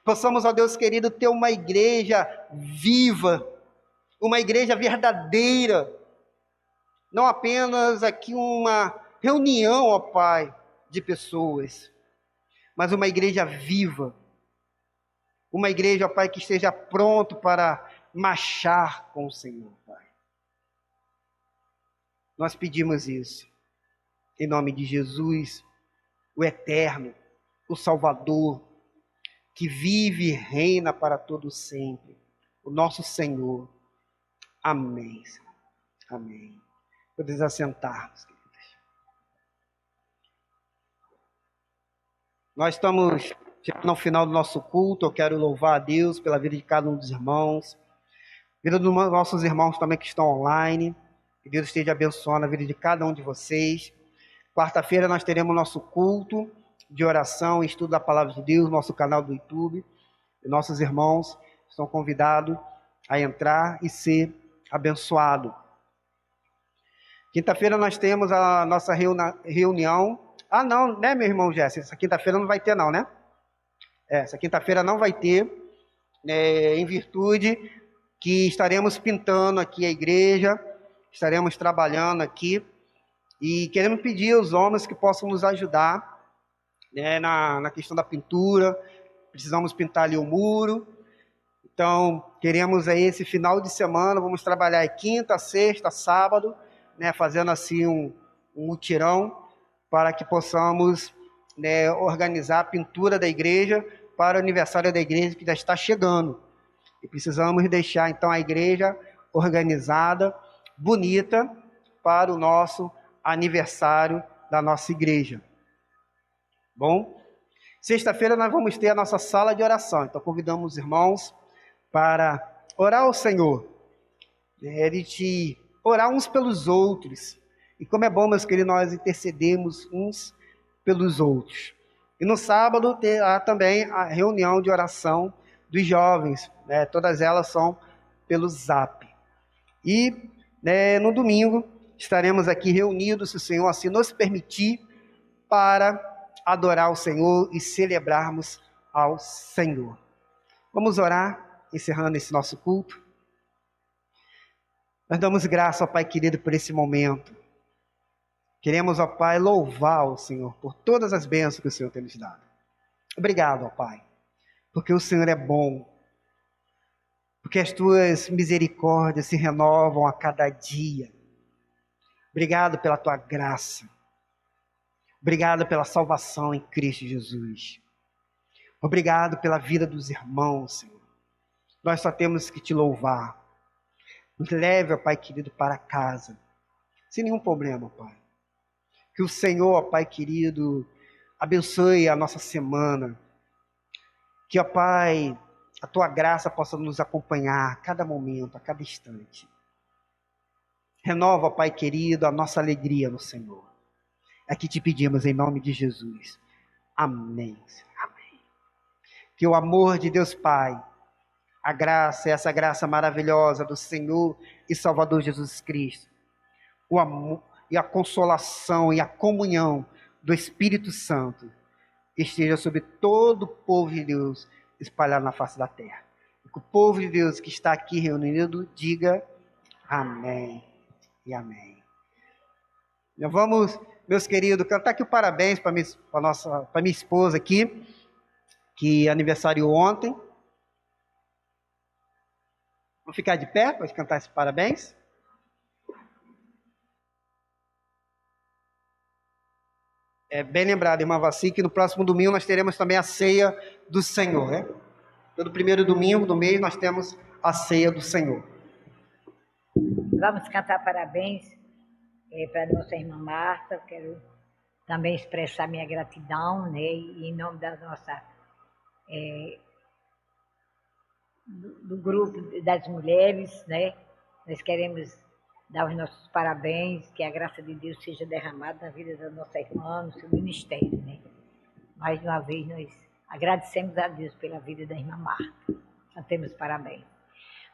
Possamos, ó Deus querido, ter uma igreja viva. Uma igreja verdadeira. Não apenas aqui uma reunião, ó Pai, de pessoas. Mas uma igreja viva. Uma igreja, ó Pai, que esteja pronto para marchar com o Senhor, Pai. Nós pedimos isso. Em nome de Jesus, o Eterno, o Salvador, que vive e reina para todo sempre. O nosso Senhor. Amém. Amém. Podemos assentar, queridos. Nós estamos chegando ao final do nosso culto. Eu quero louvar a Deus pela vida de cada um dos irmãos, vida dos nossos irmãos também que estão online. Que Deus esteja abençoando a vida de cada um de vocês. Quarta-feira nós teremos nosso culto de oração e estudo da Palavra de Deus, nosso canal do YouTube. E nossos irmãos estão convidados a entrar e ser abençoados. Quinta-feira nós temos a nossa reunião. Ah, não, né, meu irmão Jesse? Essa quinta-feira não vai ter, não, né? Essa quinta-feira não vai ter, em virtude que estaremos pintando aqui a igreja, estaremos trabalhando aqui e queremos pedir aos homens que possam nos ajudar, né, na questão da pintura. Precisamos pintar ali o muro. Então, queremos aí esse final de semana, vamos trabalhar quinta, sexta, sábado, né, fazendo assim um mutirão para que possamos, né, organizar a pintura da igreja para o aniversário da igreja que já está chegando. E precisamos deixar então a igreja organizada, bonita, para o nosso aniversário da nossa igreja. Bom? Sexta-feira nós vamos ter a nossa sala de oração. Então convidamos os irmãos para orar ao Senhor. Orar uns pelos outros. E como é bom, meus queridos, nós intercedemos uns pelos outros. E no sábado terá também a reunião de oração dos jovens, né? Todas elas são pelo Zap. E, né, no domingo estaremos aqui reunidos, se o Senhor assim nos permitir, para adorar o Senhor e celebrarmos ao Senhor. Vamos orar, encerrando esse nosso culto. Nós damos graça ao Pai querido por esse momento. Queremos, ó Pai, louvar o Senhor por todas as bênçãos que o Senhor tem nos dado. Obrigado, ó Pai, porque o Senhor é bom, porque as tuas misericórdias se renovam a cada dia. Obrigado pela tua graça. Obrigado pela salvação em Cristo Jesus. Obrigado pela vida dos irmãos, Senhor. Nós só temos que te louvar. Nos leve, ó Pai querido, para casa, sem nenhum problema, Pai. Que o Senhor, ó Pai querido, abençoe a nossa semana. Que, ó Pai, a tua graça possa nos acompanhar a cada momento, a cada instante. Renova, ó Pai querido, a nossa alegria no Senhor. É que te pedimos em nome de Jesus. Amém. Amém. Que o amor de Deus Pai, a graça, essa graça maravilhosa do Senhor e Salvador Jesus Cristo, o amor e a consolação e a comunhão do Espírito Santo esteja sobre todo o povo de Deus espalhado na face da terra. E que o povo de Deus que está aqui reunido diga amém e amém. Nós vamos, meus queridos, cantar aqui o parabéns para minha esposa aqui, que aniversariou ontem. Vamos ficar de pé para cantar esse parabéns? É bem lembrado, irmã Vassi, que no próximo domingo nós teremos também a ceia do Senhor, né? Todo primeiro domingo do mês nós temos a ceia do Senhor. Vamos cantar parabéns para nossa irmã Marta. Eu quero também expressar minha gratidão, né? E em nome da nossa do grupo das mulheres, né? Nós queremos dar os nossos parabéns, que a graça de Deus seja derramada na vida da nossa irmã, no seu ministério, né? Mais uma vez nós agradecemos a Deus pela vida da irmã Marta. Cantemos parabéns.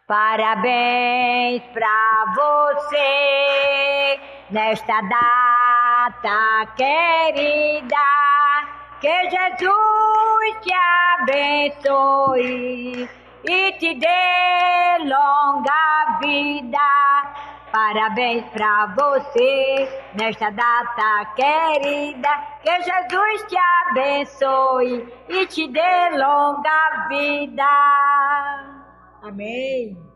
Parabéns para você nesta data querida, que Jesus te abençoe e te dê longa vida. Parabéns para você nesta data querida, que Jesus te abençoe e te dê longa vida. Amém.